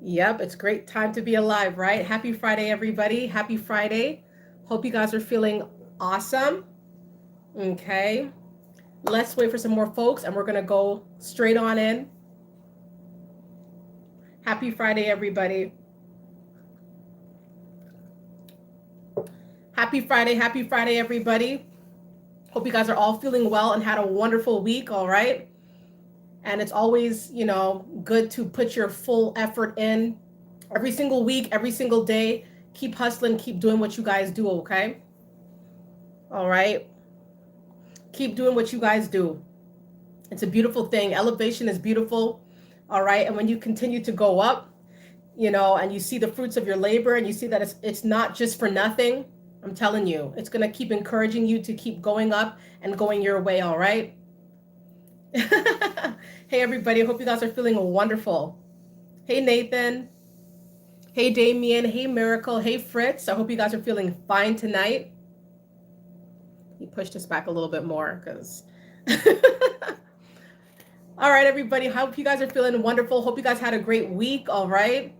Yep, it's great time to be alive, right? Happy Friday, everybody. Happy Friday. Hope you guys are feeling awesome. Okay, let's wait for some more folks and we're going to go straight on in. Happy Friday, everybody. Happy Friday, everybody. Hope you guys are all feeling well and had a wonderful week, all right? And it's always, good to put your full effort in every single week, every single day. Keep hustling, keep doing what you guys do, okay? All right. Keep doing what you guys do. It's a beautiful thing. Elevation is beautiful. All right. And when you continue to go up, and you see the fruits of your labor and you see that it's not just for nothing, I'm telling you, it's going to keep encouraging you to keep going up and going your way. All right. Hey, everybody. I hope you guys are feeling wonderful. Hey, Nathan. Hey, Damien. Hey, Miracle. Hey, Fritz. I hope you guys are feeling fine tonight. He pushed us back a little bit more because. All right, everybody. Hope you guys are feeling wonderful. Hope you guys had a great week. All right.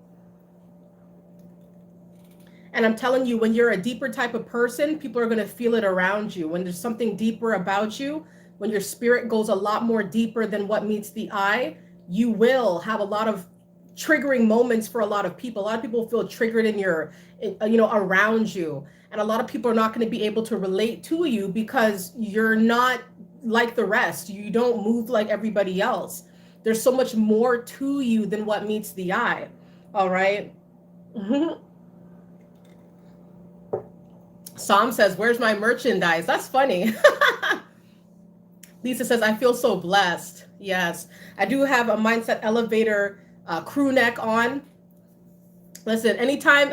And I'm telling you, when you're a deeper type of person, people are going to feel it around you. When there's something deeper about you, when your spirit goes a lot more deeper than what meets the eye, you will have a lot of triggering moments for a lot of people. A lot of people feel triggered around you. And a lot of people are not going to be able to relate to you because you're not like the rest. You don't move like everybody else. There's so much more to you than what meets the eye. All right. Sam says, where's my merchandise? That's funny. Lisa says, I feel so blessed. Yes, I do have a Mindset Elevator crew neck on. Listen, anytime,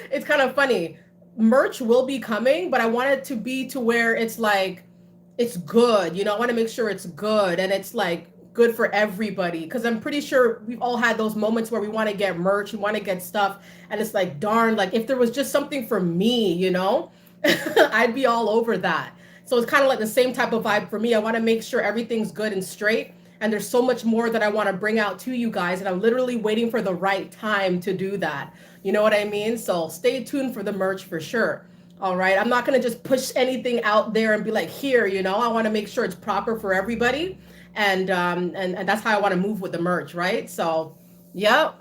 it's kind of funny. Merch will be coming, but I want it to be to where it's like, it's good. I want to make sure it's good and it's like good for everybody. Because I'm pretty sure we've all had those moments where we want to get merch, we want to get stuff. And it's like, darn, like if there was just something for me, I'd be all over that. So it's kind of like the same type of vibe for me. I want to make sure everything's good and straight. And there's so much more that I want to bring out to you guys. And I'm literally waiting for the right time to do that. You know what I mean? So stay tuned for the merch for sure. All right. I'm not going to just push anything out there and be like, here, I want to make sure it's proper for everybody. And that's how I want to move with the merch. Right. So, yep.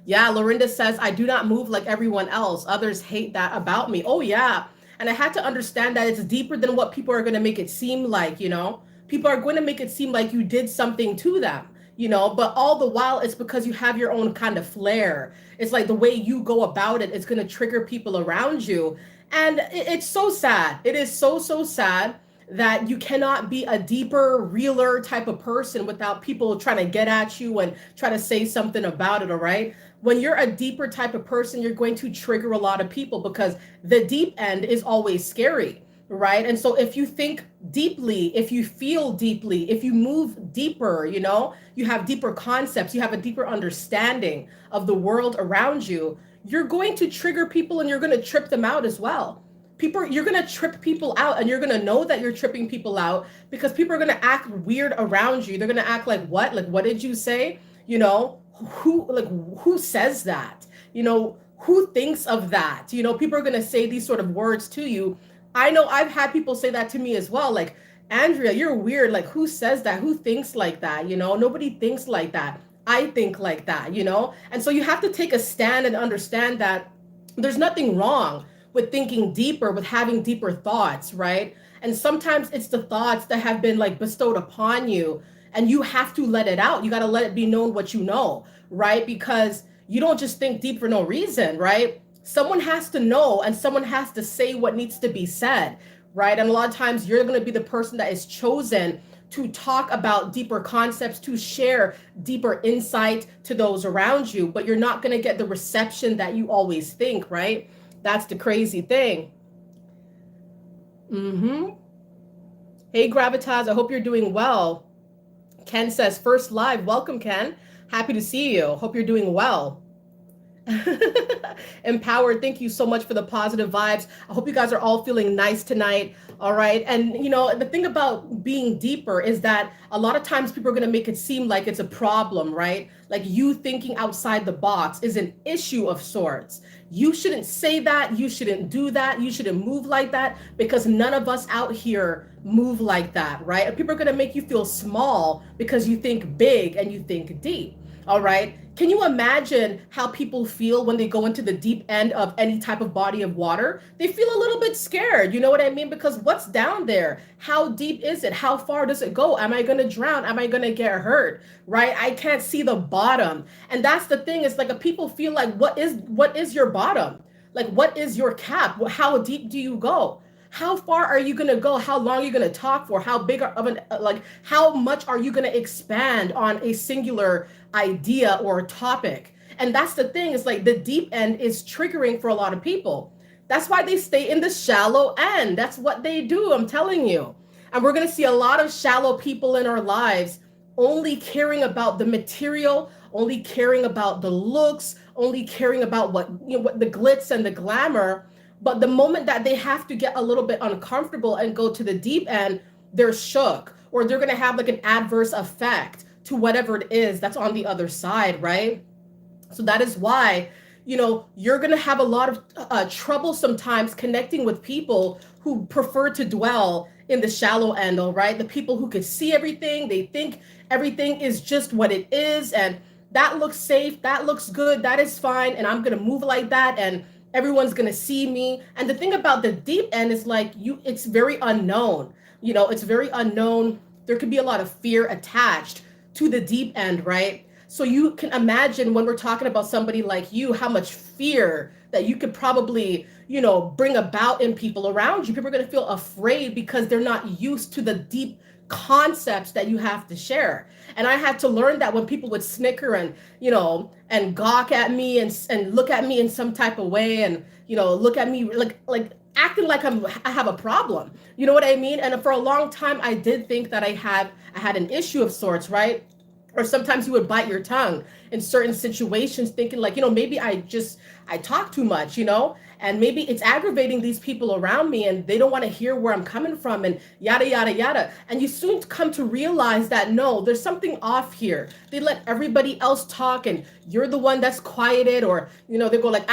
Yeah. Lorinda says, I do not move like everyone else. Others hate that about me. Oh, yeah. And I had to understand that it's deeper than what people are going to make it seem like, People are going to make it seem like you did something to them, but all the while it's because you have your own kind of flair. It's like the way you go about it, it's going to trigger people around you. And it's so sad. It is so, so sad that you cannot be a deeper, realer type of person without people trying to get at you and try to say something about it, all right? When you're a deeper type of person, you're going to trigger a lot of people because the deep end is always scary, right? And so if you think deeply, if you feel deeply, if you move deeper, you have deeper concepts, you have a deeper understanding of the world around you, you're going to trigger people and you're going to trip them out as well. You're going to trip people out and you're going to know that you're tripping people out because people are going to act weird around you. They're going to act like, what? Like, what did you say? Who says that? Who thinks of that? People are going to say these sort of words to you. I know I've had people say that to me as well. Like, Andrea, you're weird. Like, who says that? Who thinks like that? Nobody thinks like that. I think like that, And so you have to take a stand and understand that there's nothing wrong with thinking deeper, with having deeper thoughts, right? And sometimes it's the thoughts that have been like bestowed upon you and you have to let it out. You got to let it be known what you know, right? Because you don't just think deep for no reason, right? Someone has to know and someone has to say what needs to be said, right? And a lot of times you're going to be the person that is chosen to talk about deeper concepts, to share deeper insight to those around you, but you're not going to get the reception that you always think, right? That's the crazy thing. Hey, Gravitas, I hope you're doing well. Ken says, first live. Welcome, Ken. Happy to see you. Hope you're doing well. Empowered, thank you so much for the positive vibes. I hope you guys are all feeling nice tonight. All right. And, the thing about being deeper is that a lot of times people are going to make it seem like it's a problem, right? Like you thinking outside the box is an issue of sorts. You shouldn't say that. You shouldn't do that. You shouldn't move like that because none of us out here move like that, right? And people are going to make you feel small because you think big and you think deep. All right. Can you imagine how people feel when they go into the deep end of any type of body of water? They feel a little bit scared. You know what I mean? Because what's down there? How deep is it? How far does it go? Am I going to drown? Am I going to get hurt? Right? I can't see the bottom. And that's the thing. It's like people feel like, what is your bottom? Like, what is your cap? How deep do you go? How far are you going to go? How long are you going to talk for? How big of an, like, how much are you going to expand on a singular idea or topic? And that's the thing, is like the deep end is triggering for a lot of people. That's why they stay in the shallow end. That's what they do, I'm telling you. And we're going to see a lot of shallow people in our lives only caring about the material, only caring about the looks, only caring about what the glitz and the glamour. But the moment that they have to get a little bit uncomfortable and go to the deep end, they're shook, or they're going to have like an adverse effect to whatever it is that's on the other side, right? So that is why, you're going to have a lot of trouble sometimes connecting with people who prefer to dwell in the shallow end, all right? The people who could see everything, they think everything is just what it is, and that looks safe, that looks good, that is fine, and I'm going to move like that, and everyone's going to see me. And the thing about the deep end is like it's very unknown. It's very unknown. There could be a lot of fear attached to the deep end, right? So you can imagine when we're talking about somebody like you, how much fear that you could probably, bring about in people around you. People are going to feel afraid because they're not used to the deep concepts that you have to share. And I had to learn that when people would snicker and, and gawk at me and look at me in some type of way and, look at me like acting like I have a problem. You know what I mean? And for a long time, I did think that I had an issue of sorts, right? Or sometimes you would bite your tongue in certain situations, thinking like, maybe I talk too much, and maybe it's aggravating these people around me and they don't want to hear where I'm coming from and yada, yada, yada. And you soon come to realize that, no, there's something off here. They let everybody else talk and you're the one that's quieted, or, they go like,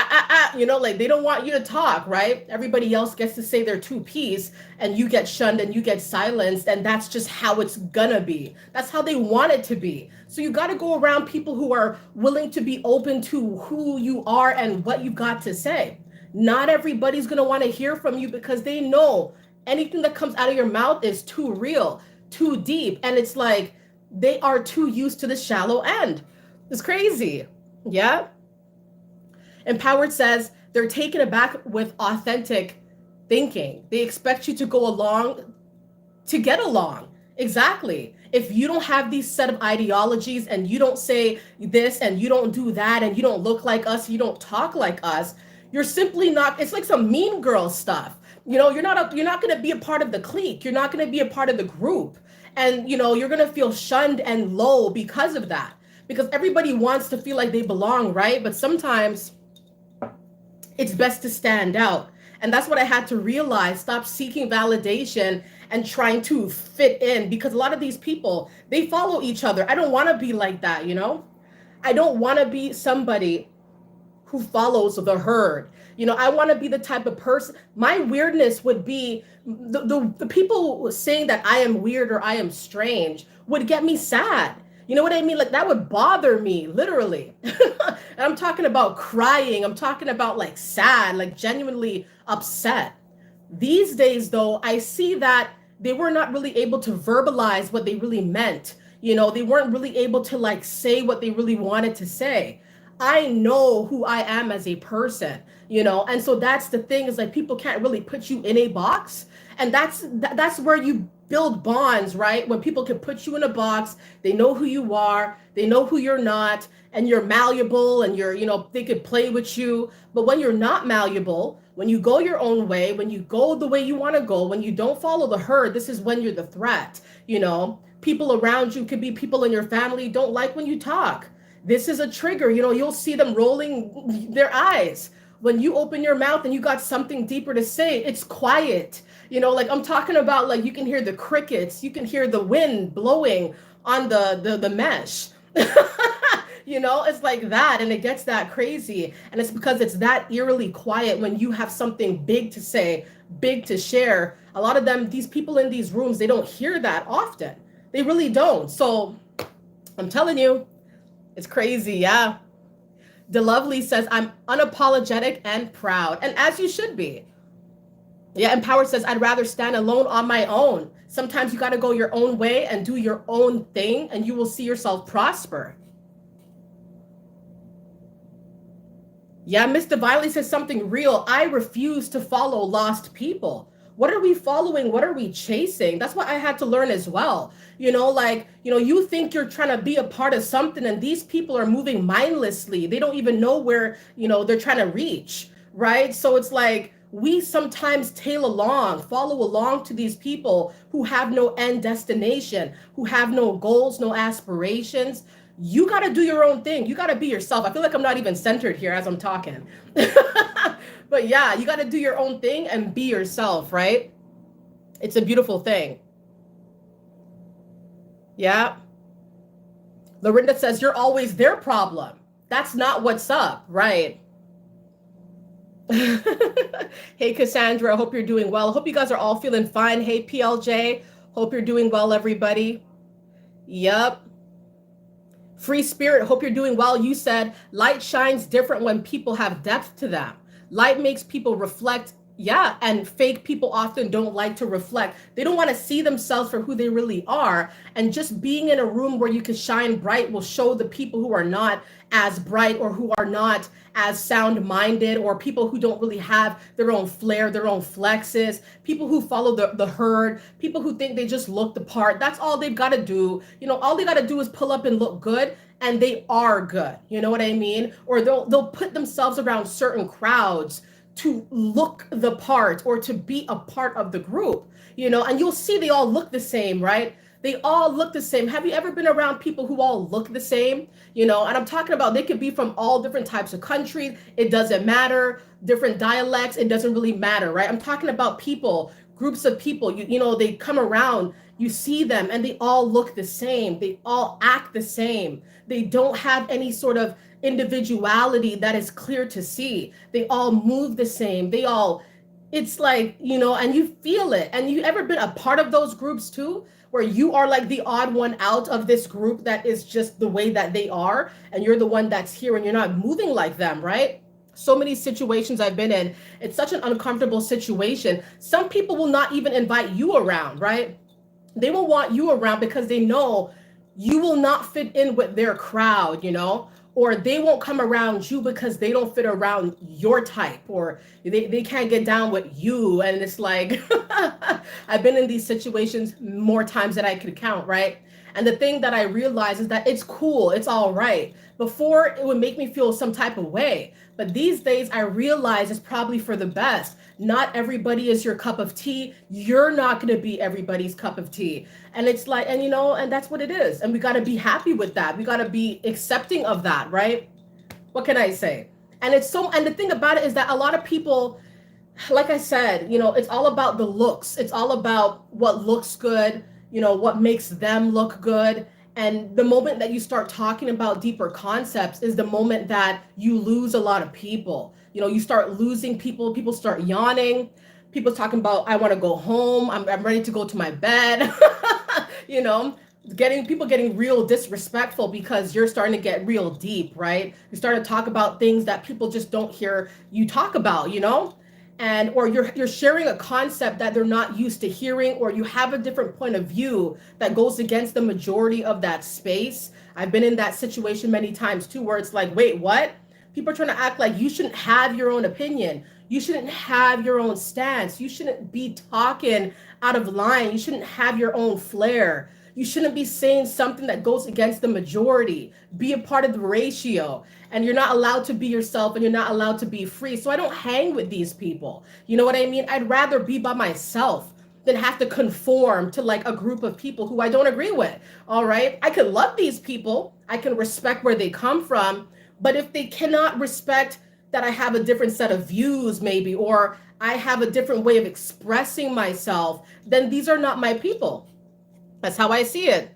like they don't want you to talk, right? Everybody else gets to say their two piece and you get shunned and you get silenced. And that's just how it's gonna be. That's how they want it to be. So you got to go around people who are willing to be open to who you are and what you've got to say. Not everybody's going to want to hear from you because they know anything that comes out of your mouth is too real, too deep. And it's like they are too used to the shallow end. It's crazy. Yeah. Empowered says they're taken aback with authentic thinking. They expect you to go along to get along. Exactly. If you don't have these set of ideologies and you don't say this and you don't do that and you don't look like us, you don't talk like us, you're simply not. It's like some mean girl stuff. You're not going to be a part of the clique. You're not going to be a part of the group. And you're going to feel shunned and low because of that. Because everybody wants to feel like they belong, right? But sometimes it's best to stand out. And that's what I had to realize. Stop seeking validation and trying to fit in, because a lot of these people, they follow each other. I don't want to be like that, I don't want to be somebody who follows the herd. I want to be the type of person. My weirdness would be the people saying that I am weird or I am strange would get me sad. You know what I mean? Like that would bother me, literally. And I'm talking about crying. I'm talking about like sad, like genuinely upset. These days, though, I see that they were not really able to verbalize what they really meant. They weren't really able to like say what they really wanted to say. I know who I am as a person, and so that's the thing, is like people can't really put you in a box. And that's where you build bonds, right? When people can put you in a box, they know who you are, they know who you're not, and you're malleable and they could play with you. But when you're not malleable, when you go your own way, when you go the way you want to go, when you don't follow the herd, this is when you're the threat. People around you, could be people in your family, don't like when you talk. This is a trigger. You'll see them rolling their eyes. When you open your mouth and you got something deeper to say, it's quiet. Like I'm talking about, like you can hear the crickets, you can hear the wind blowing on the mesh. It's like that, and it gets that crazy. And it's because it's that eerily quiet when you have something big to say, big to share. A lot of them, these people in these rooms, they don't hear that often. They really don't. So I'm telling you, it's crazy. Yeah. The Lovely says, I'm unapologetic and proud. And as you should be. Yeah. Empowered says, I'd rather stand alone on my own. Sometimes you got to go your own way and do your own thing, and you will see yourself prosper. Yeah, Miss Divinely says something real. I refuse to follow lost people. What are we following? What are we chasing? That's what I had to learn as well. You think you're trying to be a part of something, and these people are moving mindlessly. They don't even know where, they're trying to reach, right? So it's like we sometimes tail along, follow along to these people who have no end destination, who have no goals, no aspirations. You got to do your own thing. You got to be yourself. I feel like I'm not even centered here as I'm talking. But yeah, you got to do your own thing and be yourself, right? It's a beautiful thing. Yeah. Lorinda says, you're always their problem. That's not what's up, right? Hey, Cassandra, hope you're doing well. Hope you guys are all feeling fine. Hey, PLJ, hope you're doing well, everybody. Yep. Free Spirit, hope you're doing well. You said light shines different when people have depth to them. Light makes people reflect. Yeah, and fake people often don't like to reflect. They don't want to see themselves for who they really are. And just being in a room where you can shine bright will show the people who are not as bright, or who are not as sound-minded, or people who don't really have their own flair, their own flexes, people who follow the herd, people who think they just look the part. That's all they've got to do. All they got to do is pull up and look good, and they are good. You know what I mean? Or they'll put themselves around certain crowds to look the part, or to be a part of the group, and you'll see they all look the same, right? They all look the same. Have you ever been around people who all look the same? And I'm talking about, they could be from all different types of countries. It doesn't matter. Different dialects. It doesn't really matter, right? I'm talking about people, groups of people, they come around, you see them, and they all look the same. They all act the same. They don't have any sort of individuality that is clear to see. They all move the same. It's like, and you feel it. And you ever been a part of those groups too, where you are like the odd one out of this group that is just the way that they are, and you're the one that's here and you're not moving like them, right? So many situations I've been in, it's such an uncomfortable situation. Some people will not even invite you around, right? They will want you around because they know you will not fit in with their crowd, or they won't come around you because they don't fit around your type, or they can't get down with you. And it's like, I've been in these situations more times than I could count, right? And the thing that I realize is that it's cool, it's all right. Before, it would make me feel some type of way. But these days, I realize it's probably for the best. Not everybody is your cup of tea. You're not going to be everybody's cup of tea. And it's like, and that's what it is. And we got to be happy with that. We got to be accepting of that, right? What can I say? And the thing about it is that a lot of people, like I said, it's all about the looks. It's all about what looks good, what makes them look good. And the moment that you start talking about deeper concepts is the moment that you lose a lot of people. You start losing people. People start yawning. People talking about, I want to go home. I'm ready to go to my bed. People getting real disrespectful because you're starting to get real deep, right? You start to talk about things that people just don't hear you talk about, and or you're sharing a concept that they're not used to hearing, or you have a different point of view that goes against the majority of that space. I've been in that situation many times too, where it's like, wait, what? People are trying to act like you shouldn't have your own opinion. You shouldn't have your own stance. You shouldn't be talking out of line. You shouldn't have your own flair. You shouldn't be saying something that goes against the majority. Be a part of the ratio. And you're not allowed to be yourself, and you're not allowed to be free. So I don't hang with these people. You know what I mean? I'd rather be by myself than have to conform to like a group of people who I don't agree with. All right. I can love these people. I can respect where they come from. But if they cannot respect that I have a different set of views, maybe, or I have a different way of expressing myself, then these are not my people. That's how I see it.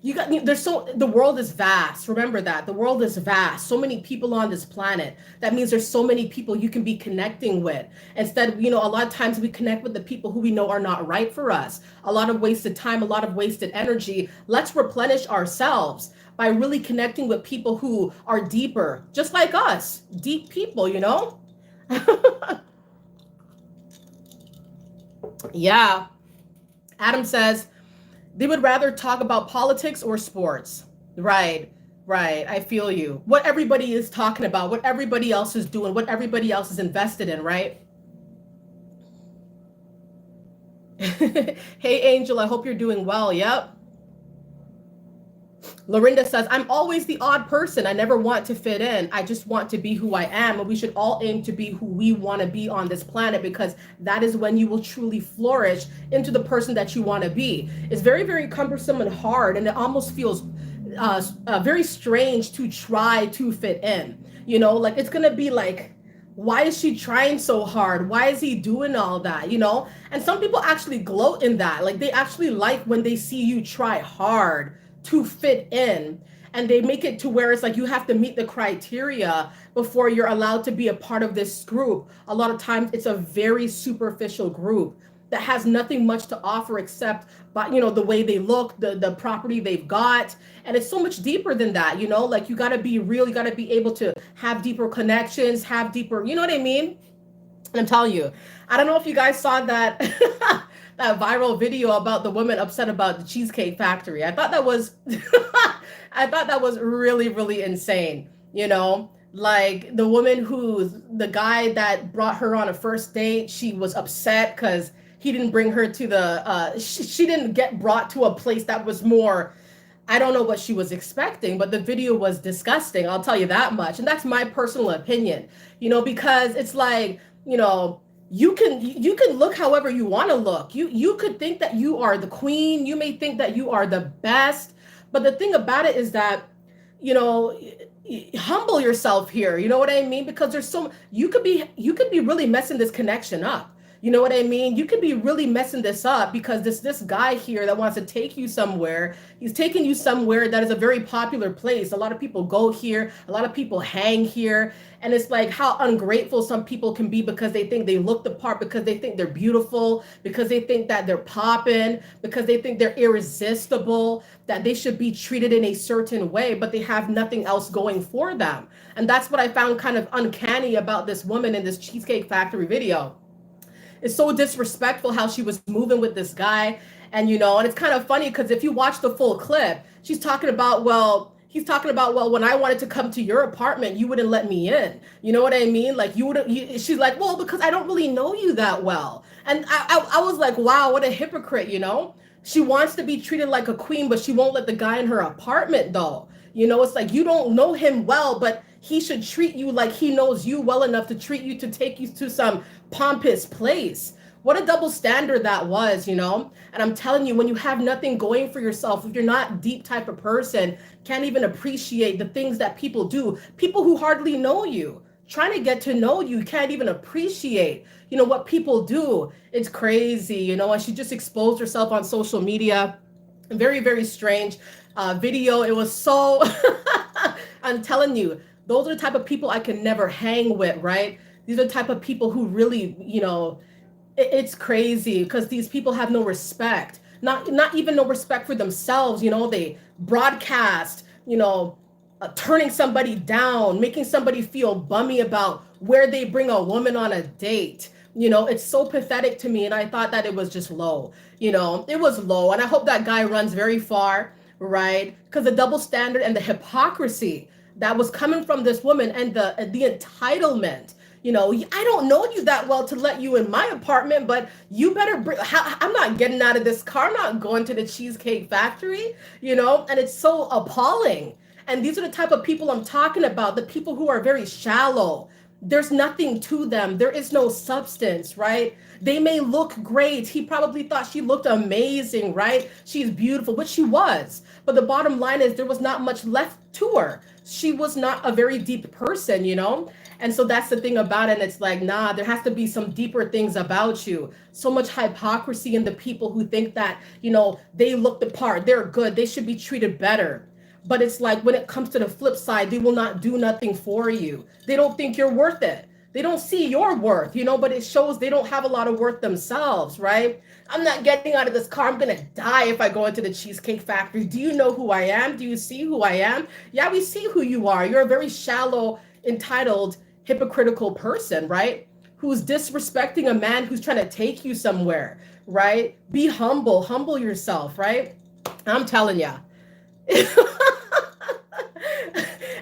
The world is vast. Remember that. The world is vast. So many people on this planet. That means there's so many people you can be connecting with. Instead, a lot of times we connect with the people who we know are not right for us. A lot of wasted time, a lot of wasted energy. Let's replenish ourselves by really connecting with people who are deeper, just like us. Deep people. Yeah. Adam says, they would rather talk about politics or sports. Right, right. I feel you. What everybody is talking about, what everybody else is doing, what everybody else is invested in, right? Hey, Angel, I hope you're doing well. Yep. Lorinda says, I'm always the odd person. I never want to fit in. I just want to be who I am. And we should all aim to be who we want to be on this planet, because that is when you will truly flourish into the person that you want to be. It's very, very cumbersome and hard. And it almost feels very strange to try to fit in. Like it's going to be like, why is she trying so hard? Why is he doing all that? And some people actually gloat in that. Like they actually like when they see you try hard to fit in, and they make it to where it's like you have to meet the criteria before you're allowed to be a part of this group. A lot of times it's a very superficial group that has nothing much to offer except the way they look, the property they've got. And it's so much deeper than that. Like you got to be real, you got to be able to have deeper connections, have deeper, you know what I mean? And I'm telling you, I don't know if you guys saw that that viral video about the woman upset about the Cheesecake Factory. I thought that was I thought that was really, really insane. Like the woman the guy that brought her on a first date, she was upset because he didn't bring her to she didn't get brought to a place that was more, I don't know what she was expecting, but the video was disgusting. I'll tell you that much. And that's my personal opinion, because it's like, you can look however you want to look. You could think that you are the queen. You may think that you are the best. But the thing about it is that, humble yourself here. You know what I mean? Because you could be really messing this connection up. You know what I mean? You could be really messing this up because this guy here that wants to take you somewhere, he's taking you somewhere that is a very popular place. A lot of people go here. A lot of people hang here. And it's like how ungrateful some people can be because they think they look the part, because they think they're beautiful, because they think that they're popping, because they think they're irresistible, that they should be treated in a certain way, but they have nothing else going for them. And that's what I found kind of uncanny about this woman in this Cheesecake Factory video. It's so disrespectful how she was moving with this guy. And, and it's kind of funny because if you watch the full clip, he's talking about, well, when I wanted to come to your apartment, you wouldn't let me in. You know what I mean? Like she's like, well, because I don't really know you that well. And I was like, wow, what a hypocrite, She wants to be treated like a queen, but she won't let the guy in her apartment though. It's like, you don't know him well, but he should treat you like he knows you well enough to treat you, to take you to some pompous place. What a double standard that was, And I'm telling you, when you have nothing going for yourself, if you're not a deep type of person, can't even appreciate the things that people do, people who hardly know you, trying to get to know you, can't even appreciate, what people do. It's crazy, and she just exposed herself on social media. Very, very strange video. It was so, I'm telling you, those are the type of people I can never hang with, right? These are the type of people who really, it's crazy because these people have no respect, not even no respect for themselves. They broadcast, turning somebody down, making somebody feel bummy about where they bring a woman on a date. It's so pathetic to me. And I thought that it was just low, it was low. And I hope that guy runs very far, right? Because the double standard and the hypocrisy that was coming from this woman and the entitlement. I don't know you that well to let you in my apartment, but you better I'm not getting out of this car. I'm not going to the Cheesecake Factory, and it's so appalling. And these are the type of people I'm talking about, the people who are very shallow, there's nothing to them. There is no substance, right? They may look great. He probably thought she looked amazing, right? She's beautiful, which she was. But the bottom line is there was not much left to her. She was not a very deep person, you know? And so that's the thing about it. And it's like, nah, there has to be some deeper things about you. So much hypocrisy in the people who think that, you know, they look the part, they're good, they should be treated better. But it's like when it comes to the flip side, they will not do nothing for you. They don't think you're worth it. They don't see your worth, you know, but it shows they don't have a lot of worth themselves, right? I'm not getting out of this car. I'm going to die if I go into the Cheesecake Factory. Do you know who I am? Do you see who I am? Yeah, we see who you are. You're a very shallow, entitled, hypocritical person, right? Who's disrespecting a man who's trying to take you somewhere, right? Be humble, humble yourself, right? I'm telling you.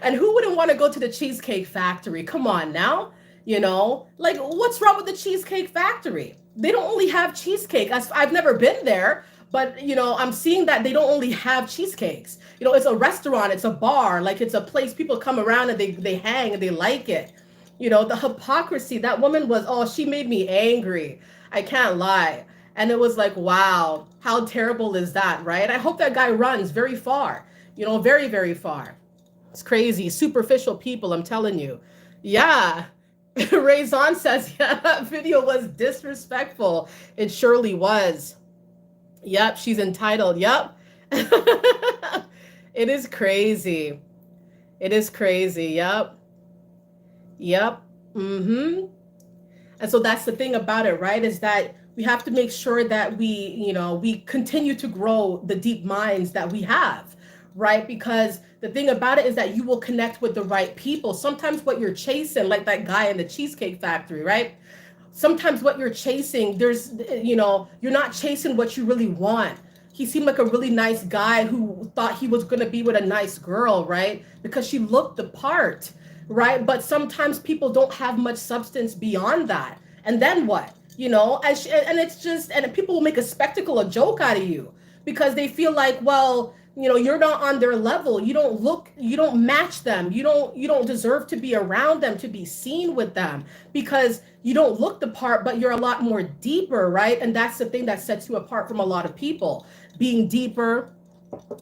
And who wouldn't want to go to the Cheesecake Factory? Come on now. You know, like what's wrong with the Cheesecake Factory? They don't only have cheesecake. I've never been there, but you know, I'm seeing that they don't only have cheesecakes. You know, it's a restaurant, it's a bar, like it's a place people come around and they hang and they like it. You know, the hypocrisy, that woman was, oh, she made me angry. I can't lie. And it was like, wow, how terrible is that, right? I hope that guy runs very far, you know, very, very far. It's crazy. Superficial people, I'm telling you. Yeah. Raison says, yeah, that video was disrespectful. It surely was. Yep, she's entitled. Yep. It is crazy. It is crazy. Yep. Yep. Mm-hmm. And so that's the thing about it, right? Is that we have to make sure that we continue to grow the deep minds that we have, right? Because the thing about it is that you will connect with the right people. Sometimes what you're chasing, like that guy in the Cheesecake Factory, right? Sometimes what you're chasing, you're not chasing what you really want. He seemed like a really nice guy who thought he was going to be with a nice girl, right? Because she looked the part, right? But sometimes people don't have much substance beyond that. And then what? You know, and it's just, and people will make a spectacle, a joke out of you because they feel like, well, you know, you're not on their level. You don't match them. You don't deserve to be around them, to be seen with them because you don't look the part, but you're a lot more deeper, right? And that's the thing that sets you apart from a lot of people. Being deeper,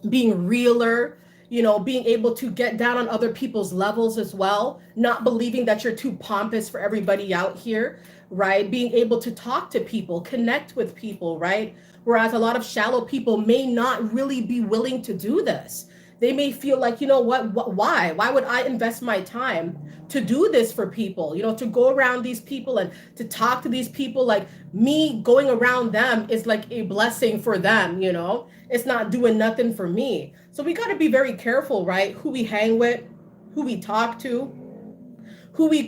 being realer, you know, being able to get down on other people's levels as well, not believing that you're too pompous for everybody out here, right? Being able to talk to people, connect with people, right? Whereas a lot of shallow people may not really be willing to do this. They may feel like, you know what, why? Why would I invest my time to do this for people? You know, to go around these people and to talk to these people, like me going around them is like a blessing for them, you know? It's not doing nothing for me. So we got to be very careful, right? Who we hang with, who we talk to, who we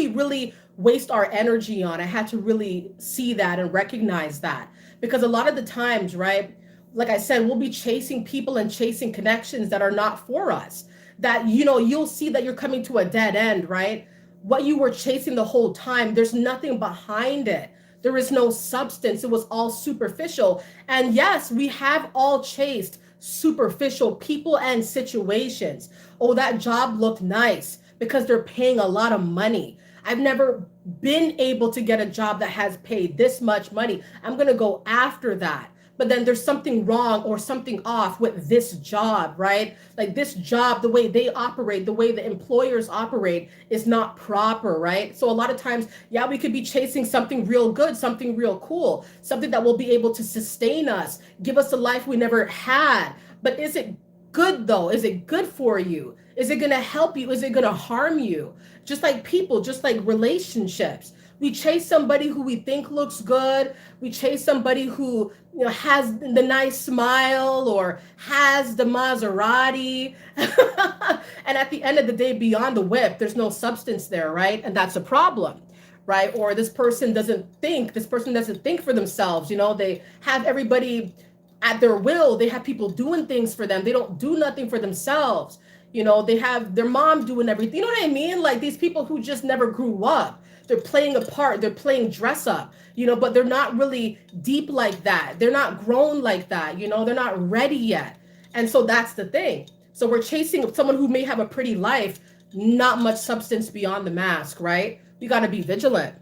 really waste our energy on. I had to really see that and recognize that because a lot of the times, right, like I said, we'll be chasing people and chasing connections that are not for us, that, you know, you'll see that you're coming to a dead end, right? What you were chasing the whole time, there's nothing behind it. There is no substance. It was all superficial. And yes, we have all chased superficial people and situations. Oh, that job looked nice because they're paying a lot of money. I've never been able to get a job that has paid this much money. I'm going to go after that. But then there's something wrong or something off with this job, right? Like this job, the way they operate, the way the employers operate is not proper, right? So a lot of times, yeah, we could be chasing something real good, something real cool, something that will be able to sustain us, give us a life we never had. But is it good though? Is it good for you? Is it going to help you? Is it going to harm you? Just like people, just like relationships. We chase somebody who we think looks good. We chase somebody who, you know, has the nice smile or has the Maserati. And at the end of the day, beyond the whip, there's no substance there, right? And that's a problem, right? Or this person doesn't think for themselves. You know, they have everybody at their will. They have people doing things for them. They don't do nothing for themselves. You know, they have their mom doing everything. You know what I mean? Like these people who just never grew up. They're playing a part. They're playing dress up, you know, but they're not really deep like that. They're not grown like that. You know, they're not ready yet. And so that's the thing. So we're chasing someone who may have a pretty life not much substance beyond the mask, right? We got to be vigilant.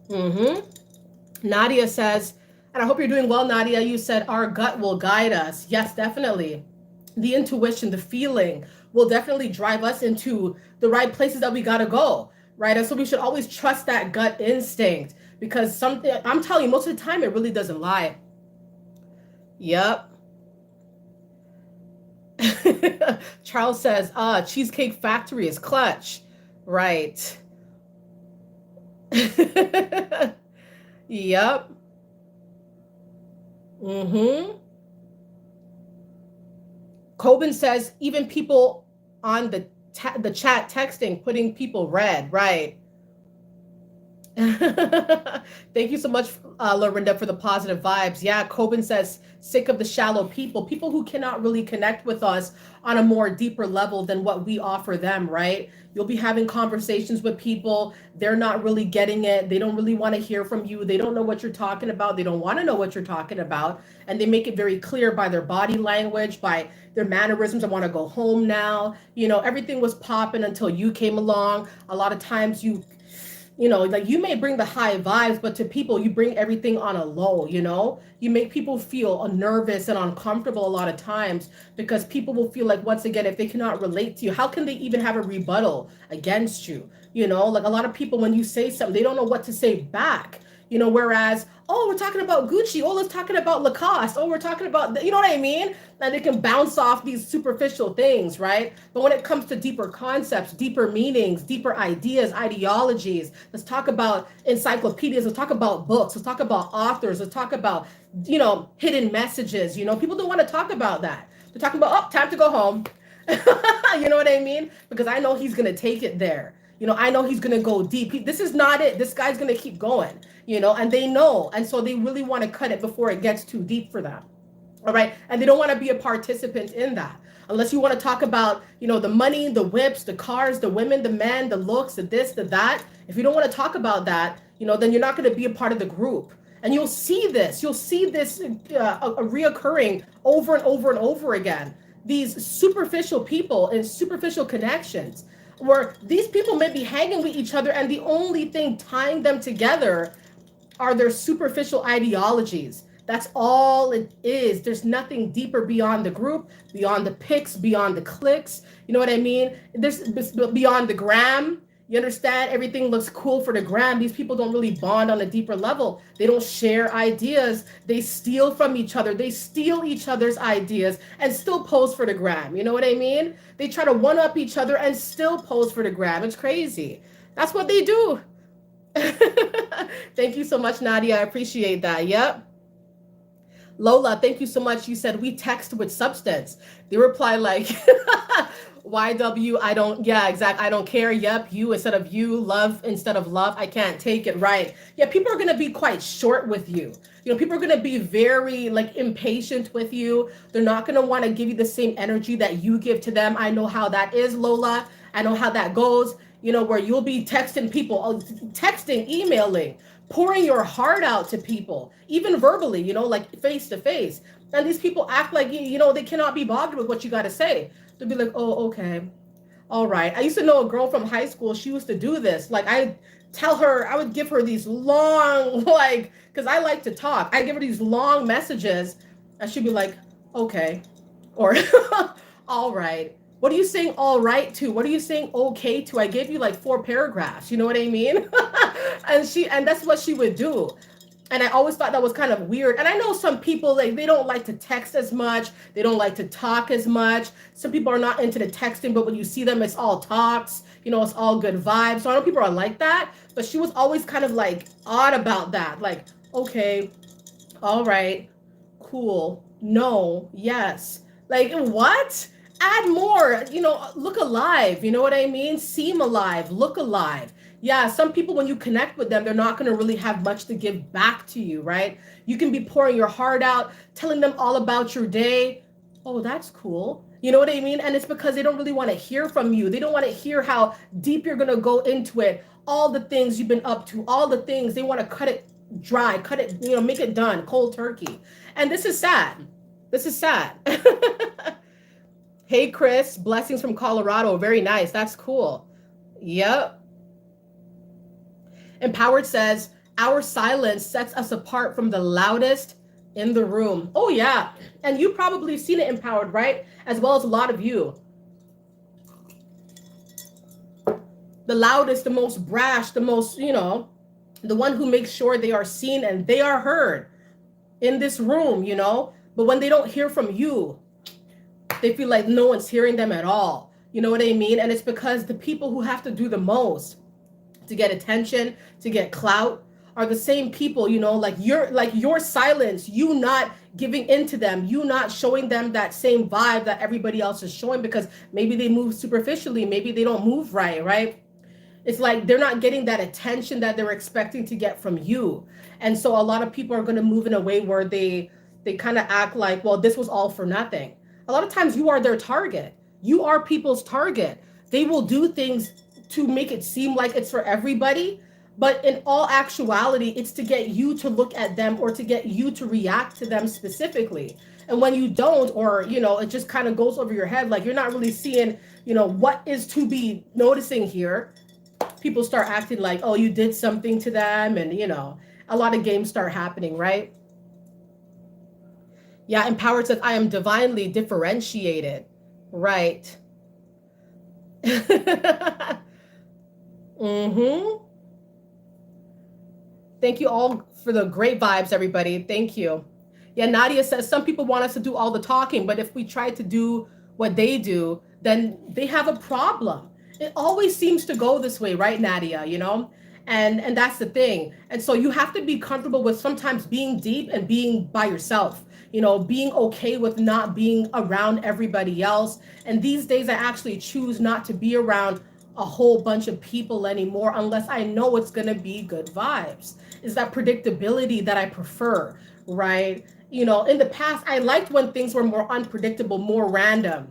Mm-hmm. Nadia says, and I hope you're doing well, Nadia. You said our gut will guide us. Yes, definitely. The intuition, the feeling will definitely drive us into the right places that we got to go, right? And so we should always trust that gut instinct because something, I'm telling you, most of the time it really doesn't lie. Yep. Charles says, Cheesecake Factory is clutch. Right. Yep. Mm-hmm. Coben says even people on the chat texting, putting people red. Right. Thank you so much, Lorinda, for the positive vibes. Yeah, Coben says, sick of the shallow people who cannot really connect with us on a more deeper level than what we offer them, right? You'll be having conversations with people. They're not really getting it. They don't really want to hear from you. They don't know what you're talking about. They don't want to know what you're talking about. And they make it very clear by their body language, by their mannerisms. I want to go home now. Everything was popping until you came along. A lot of times like you may bring the high vibes, but to people, you bring everything on a low. You make people feel nervous and uncomfortable a lot of times because people will feel like, once again, if they cannot relate to you, how can they even have a rebuttal against you? Like a lot of people, when you say something, they don't know what to say back. Whereas, oh, we're talking about Gucci. Oh, let's talking about Lacoste. Oh, we're talking about, you know what I mean? And they can bounce off these superficial things, right? But when it comes to deeper concepts, deeper meanings, deeper ideas, ideologies, let's talk about encyclopedias. Let's talk about books. Let's talk about authors. Let's talk about, hidden messages. People don't want to talk about that. They're talking about, oh, time to go home. You know what I mean? Because I know he's going to take it there. I know he's going to go deep. This is not it. This guy's going to keep going, and they know. And so they really want to cut it before it gets too deep for them. All right. And they don't want to be a participant in that. Unless you want to talk about, the money, the whips, the cars, the women, the men, the looks, the this, the that. If you don't want to talk about that, then you're not going to be a part of the group. And you'll see this reoccurring over and over and over again. These superficial people and superficial connections where these people may be hanging with each other and the only thing tying them together are their superficial ideologies. That's all it is. There's nothing deeper beyond the group, beyond the pics, beyond the clicks. You know what I mean? There's beyond the gram. You understand? Everything looks cool for the gram. These people don't really bond on a deeper level. They don't share ideas. They steal from each other. They steal each other's ideas and still pose for the gram. You know what I mean? They try to one-up each other and still pose for the gram. It's crazy. That's what they do. Thank you so much, Nadia. I appreciate that. Yep. Lola, thank you so much. You said we text with substance. They reply like, YW, I don't, yeah, exactly. I don't care. Yep. You instead of you, love instead of love. I can't take it. Right. Yeah. People are going to be quite short with you. People are going to be very impatient with you. They're not going to want to give you the same energy that you give to them. I know how that is, Lola. I know how that goes, where you'll be texting people, texting, emailing, pouring your heart out to people, even verbally, like face to face. And these people act like, they cannot be bothered with what you got to say. They'll be like, oh, okay. All right. I used to know a girl from high school. She used to do this. I would give her these long, because I like to talk. I give her these long messages and she'd be like, okay. Or, all right. What are you saying all right to? What are you saying okay to? I gave you 4 paragraphs. You know what I mean? and that's what she would do. And I always thought that was kind of weird. And I know some people, they don't like to text as much. They don't like to talk as much. Some people are not into the texting, but when you see them, it's all talks. It's all good vibes. So I know people are like that. But she was always kind of odd about that. Okay, all right, cool, no, yes. What? Add more, look alive. You know what I mean? Seem alive, look alive. Yeah, some people, when you connect with them, they're not going to really have much to give back to you, right? You can be pouring your heart out, telling them all about your day. Oh, that's cool. You know what I mean? And it's because they don't really want to hear from you. They don't want to hear how deep you're going to go into it, all the things you've been up to, all the things. They want to cut it dry, cut it, make it done, cold turkey. And this is sad. This is sad. Hey, Chris, blessings from Colorado. Very nice. That's cool. Yep. Empowered says, our silence sets us apart from the loudest in the room. Oh, yeah. And you probably seen it, Empowered, right? As well as a lot of you. The loudest, the most brash, the most, the one who makes sure they are seen and they are heard in this room, But when they don't hear from you, they feel like no one's hearing them at all. You know what I mean? And it's because the people who have to do the most to get attention, to get clout, are the same people, like your silence, you not giving into them, you not showing them that same vibe that everybody else is showing, because maybe they move superficially, maybe they don't move right? It's like they're not getting that attention that they're expecting to get from you. And so a lot of people are going to move in a way where they kind of act like, well, this was all for nothing. A lot of times you are their target. You are people's target. They will do things to make it seem like it's for everybody, but in all actuality, it's to get you to look at them or to get you to react to them specifically. And when you don't, or it just kind of goes over your head, like you're not really seeing, what is to be noticing here. People start acting like, oh, you did something to them, and a lot of games start happening, right? Yeah, Empowered says, I am divinely differentiated. Right. Mm-hmm. Thank you all for the great vibes, everybody. Thank you. Yeah, Nadia says some people want us to do all the talking, but if we try to do what they do, then they have a problem. It always seems to go this way, right, Nadia? And that's the thing. And so you have to be comfortable with sometimes being deep and being by yourself. Being okay with not being around everybody else. And these days, I actually choose not to be around a whole bunch of people anymore unless I know it's going to be good vibes. Is that predictability that I prefer, right? In the past, I liked when things were more unpredictable, more random.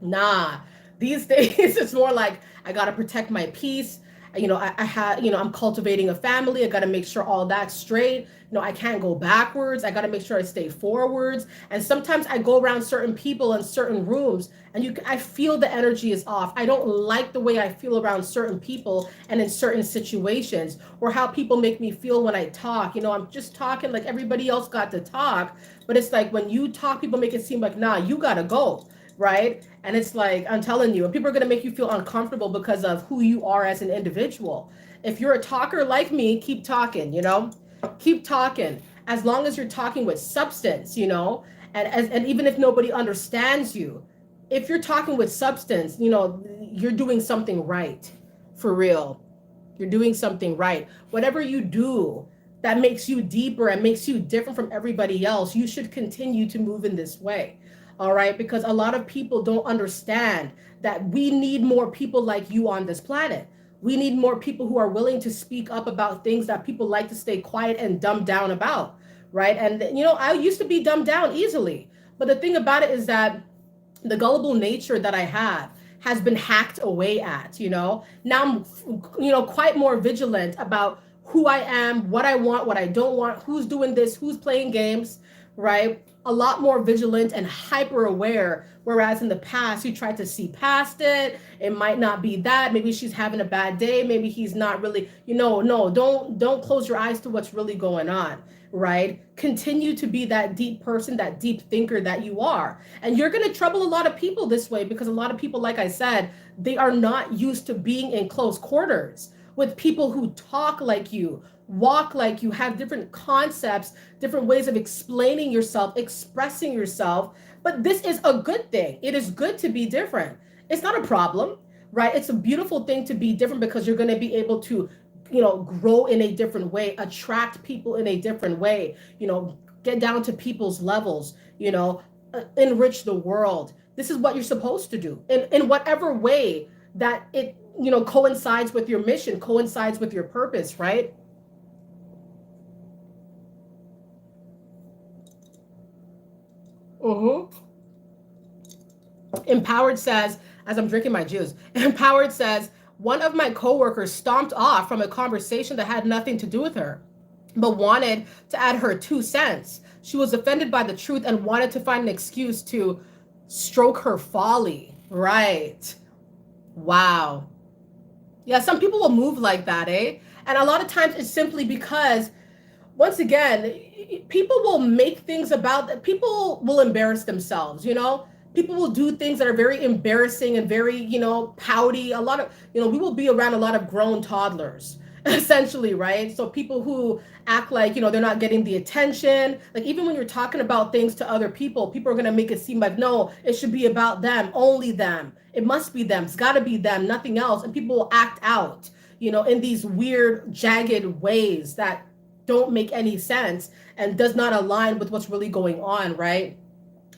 Nah, these days it's more like I got to protect my peace. I had, I'm cultivating a family. I got to make sure all that's straight. I can't go backwards. I got to make sure I stay forwards. And sometimes I go around certain people in certain rooms and I feel the energy is off. I don't like the way I feel around certain people and in certain situations, or how people make me feel when I talk. I'm just talking like everybody else got to talk, but it's like when you talk, people make it seem like, nah, you got to go. Right. And it's like, I'm telling you, people are going to make you feel uncomfortable because of who you are as an individual. If you're a talker like me, keep talking, keep talking. As long as you're talking with substance, and even if nobody understands you, if you're talking with substance, you're doing something right. For real. You're doing something right. Whatever you do that makes you deeper and makes you different from everybody else, you should continue to move in this way. All right, because a lot of people don't understand that we need more people like you on this planet. We need more people who are willing to speak up about things that people like to stay quiet and dumb down about, right? And I used to be dumbed down easily, but the thing about it is that the gullible nature that I have has been hacked away at. Now I'm quite more vigilant about who I am, what I want, what I don't want, who's doing this, who's playing games, right? A lot more vigilant and hyper aware. Whereas in the past, you tried to see past it. It might not be that. Maybe she's having a bad day. Maybe he's not really, no, don't close your eyes to what's really going on, right? Continue to be that deep person, that deep thinker that you are. And you're going to trouble a lot of people this way, because a lot of people, like I said, they are not used to being in close quarters with people who talk like you, walk like you, have different concepts, different ways of explaining yourself, expressing yourself. But this is a good thing. It is good to be different. It's not a problem, right? It's a beautiful thing to be different, because you're going to be able to, grow in a different way, attract people in a different way, get down to people's levels, enrich the world. This is what you're supposed to do in whatever way that it, coincides with your mission, coincides with your purpose, right? Mm-hmm. Empowered says, as I'm drinking my juice, Empowered says, one of my coworkers stomped off from a conversation that had nothing to do with her, but wanted to add her 2 cents. She was offended by the truth and wanted to find an excuse to Stroke her folly. Right. Wow. Yeah, some people will move like that, eh? And a lot of times it's simply because, once again, people will make things about that. People will embarrass themselves, you know? People will do things that are very embarrassing and very, pouty. A lot of, we will be around a lot of grown toddlers, essentially, right? So people who act like, they're not getting the attention. Like, even when you're talking about things to other people are going to make it seem like, no, it should be about them, only them. It must be them. It's got to be them, nothing else. And people will act out, in these weird, jagged ways that don't make any sense and does not align with what's really going on, right?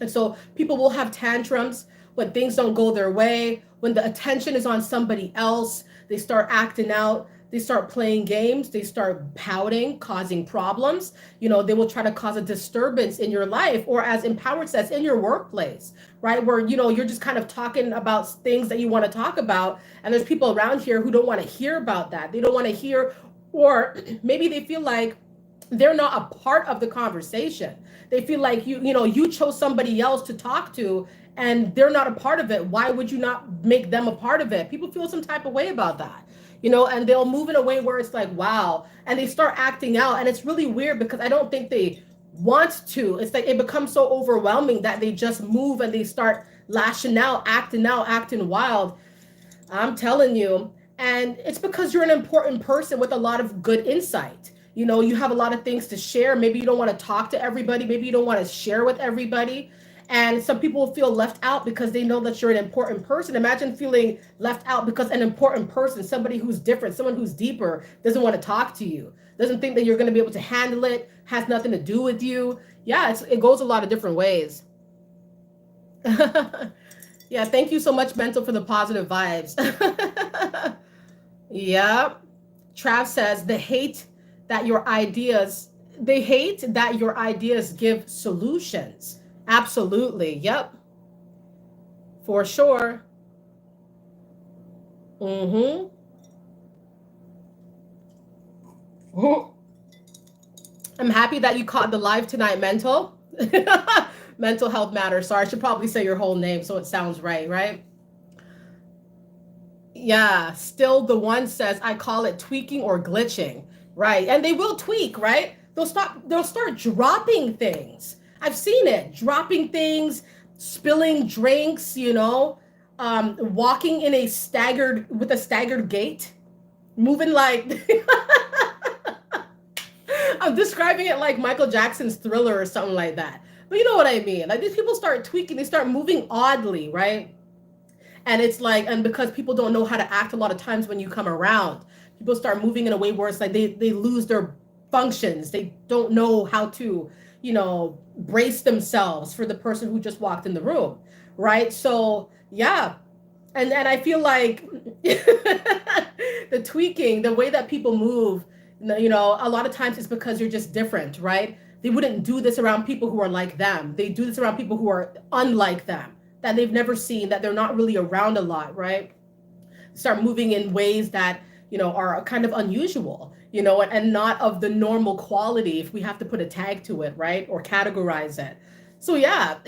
And so people will have tantrums when things don't go their way, when the attention is on somebody else, they start acting out, they start playing games, they start pouting, causing problems. They will try to cause a disturbance in your life, or as Empowered says, in your workplace, right? Where, you're just kind of talking about things that you want to talk about. And there's people around here who don't want to hear about that. They don't want to hear, or maybe they feel like they're not a part of the conversation. They feel like you chose somebody else to talk to and they're not a part of it. Why would you not make them a part of it? People feel some type of way about that, and they'll move in a way where it's like, wow, and they start acting out. And it's really weird because I don't think they want to. It's like it becomes so overwhelming that they just move and they start lashing out, acting wild. I'm telling you. And it's because you're an important person with a lot of good insight. You have a lot of things to share. Maybe you don't want to talk to everybody. Maybe you don't want to share with everybody. And some people feel left out because they know that you're an important person. Imagine feeling left out because an important person, somebody who's different, someone who's deeper, doesn't want to talk to you, doesn't think that you're going to be able to handle it, has nothing to do with you. Yeah, it goes a lot of different ways. Yeah, thank you so much, Mental, for the positive vibes. Yeah. Trav says they hate that your ideas give solutions. Absolutely. Yep. For sure. Mm-hmm. I'm happy that you caught the live tonight, Mental. Mental health matters. Sorry, I should probably say your whole name so it sounds right, right? Yeah, still the one says I call it tweaking or glitching, right? And they will tweak, right? They'll start dropping things. I've seen it, dropping things, spilling drinks, walking in with a staggered gait, moving like I'm describing it like Michael Jackson's Thriller or something like that. But you know what I mean? Like, these people start tweaking, they start moving oddly, right? And it's like, and because people don't know how to act a lot of times when you come around, people start moving in a way where it's like they lose their functions. They don't know how to, brace themselves for the person who just walked in the room, right? So yeah. And I feel like the tweaking, the way that people move, a lot of times it's because you're just different, right? They wouldn't do this around people who are like them. They do this around people who are unlike them, that they've never seen, that they're not really around a lot, right? Start moving in ways that, are kind of unusual, and not of the normal quality, if we have to put a tag to it, right? Or categorize it. So yeah,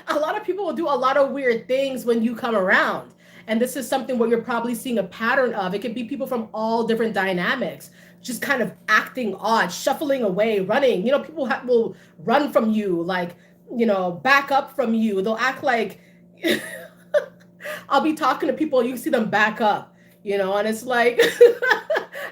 a lot of people will do a lot of weird things when you come around. And this is something what you're probably seeing a pattern of. It could be people from all different dynamics, just kind of acting odd, shuffling away, running. People will run from you, like, back up from you. They'll act like I'll be talking to people, you see them back up, and it's like,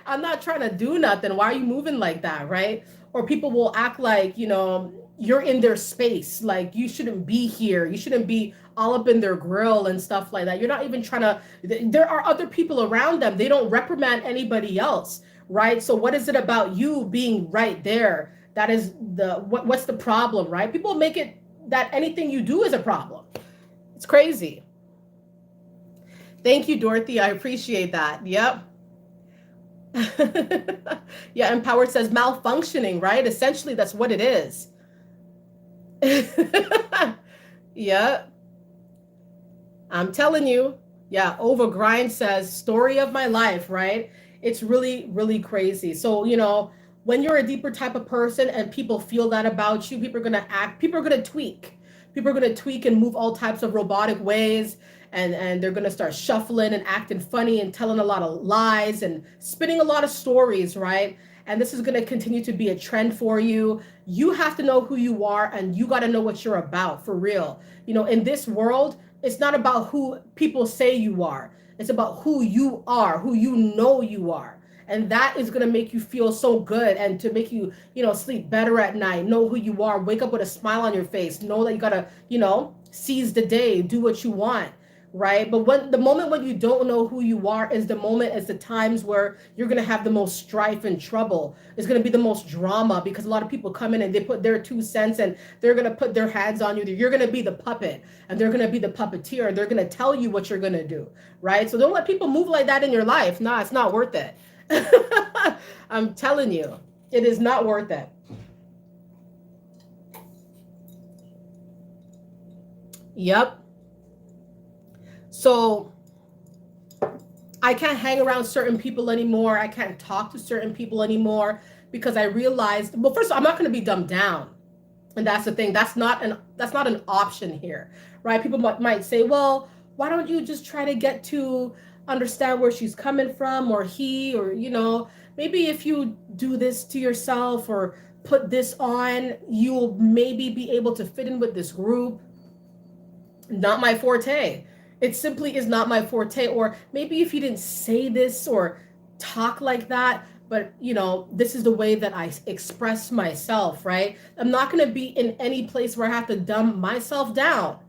I'm not trying to do nothing. Why are you moving like that, right? Or people will act like, you're in their space, like you shouldn't be here. You shouldn't be all up in their grill and stuff like that. You're not even trying to, there are other people around them. They don't reprimand anybody else, right? So what is it about you being right there? That is what's the problem, right? People make it that anything you do is a problem. It's crazy. Thank you, Dorothy. I appreciate that. Yep. Yeah, Empowered says malfunctioning, right? Essentially, that's what it is. Yeah, I'm telling you. Yeah, Overgrind says story of my life, right? It's really, really crazy. So, when you're a deeper type of person and people feel that about you, people are going to tweak. People are going to tweak and move all types of robotic ways, and they're going to start shuffling and acting funny and telling a lot of lies and spinning a lot of stories, right? And this is going to continue to be a trend for you. You have to know who you are, and you got to know what you're about for real. In this world, it's not about who people say you are. It's about who you are, who you know you are. And that is going to make you feel so good, and to make you, sleep better at night. Know who you are. Wake up with a smile on your face. Know that you got to, seize the day, do what you want, right? But when the moment when you don't know who you are is the times where you're going to have the most strife and trouble. It's going to be the most drama, because a lot of people come in and they put their 2 cents, and they're going to put their hands on you. You're going to be the puppet, and they're going to be the puppeteer, and they're going to tell you what you're going to do, right? So don't let people move like that in your life. Nah, it's not worth it. I'm telling you, it is not worth it. Yep. So I can't hang around certain people anymore. I can't talk to certain people anymore, because I realized, well, first of all, I'm not going to be dumbed down. And that's the thing. That's not an option here, right? People might say, well, why don't you just try to get to understand where she's coming from, or he, or, maybe if you do this to yourself or put this on, you'll maybe be able to fit in with this group. Not my forte. It simply is not my forte. Or maybe if you didn't say this or talk like that, but this is the way that I express myself, right? I'm not going to be in any place where I have to dumb myself down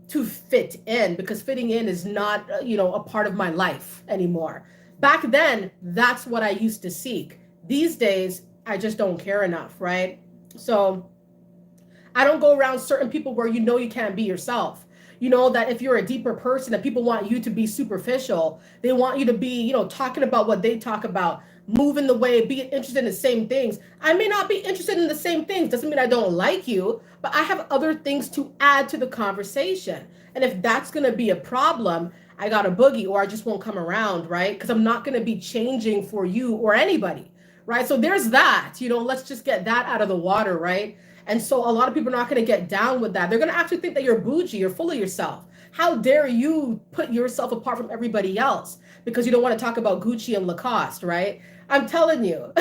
to fit in, because fitting in is not, a part of my life anymore. Back then, that's what I used to seek. These days, I just don't care enough, right? So I don't go around certain people where you can't be yourself. You know that if you're a deeper person, that people want you to be superficial. They want you to be, talking about what they talk about, moving the way, being interested in the same things. I may not be interested in the same things. Doesn't mean I don't like you, but I have other things to add to the conversation. And if that's going to be a problem, I got a boogie, or I just won't come around, right? Because I'm not going to be changing for you or anybody, right? So there's that, let's just get that out of the water, right? And so a lot of people are not going to get down with that. They're going to actually think that you're bougie, you're full of yourself. How dare you put yourself apart from everybody else because you don't want to talk about Gucci and Lacoste, right? I'm telling you,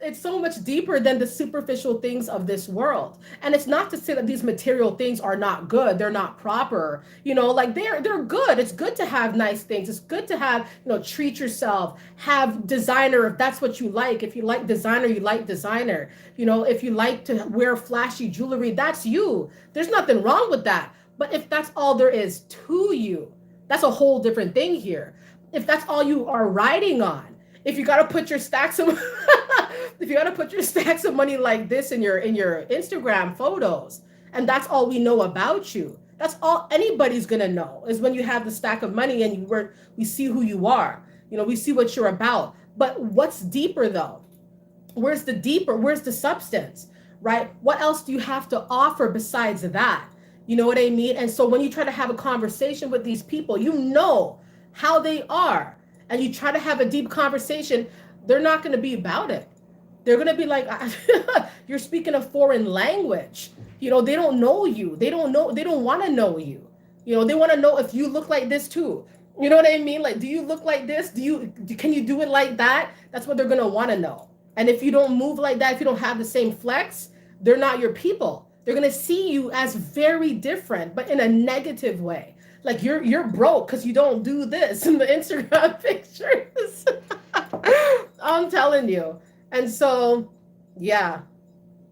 it's so much deeper than the superficial things of this world. And it's not to say that these material things are not good. They're not proper. Like they're good. It's good to have nice things. It's good to have, treat yourself, have designer if that's what you like. If you like designer, you like designer. If you like to wear flashy jewelry, that's you. There's nothing wrong with that. But if that's all there is to you, that's a whole different thing here. If that's all you are riding on, if you got to put your stacks of money like this in your Instagram photos, and that's all we know about you, that's all anybody's gonna know, is when you have the stack of money and we see who you are, we see what you're about. But what's deeper though? Where's the substance, right? What else do you have to offer besides that? You know what I mean? And so when you try to have a conversation with these people, how they are, and you try to have a deep conversation, they're not going to be about it. They're going to be like, you're speaking a foreign language. They don't know you. They don't want to know you. They want to know if you look like this too. You know what I mean? Like, do you look like this? Can you do it like that? That's what they're going to want to know. And if you don't move like that, if you don't have the same flex, they're not your people. They're going to see you as very different, but in a negative way. Like you're broke because you don't do this in the Instagram pictures. I'm telling you. And so, yeah,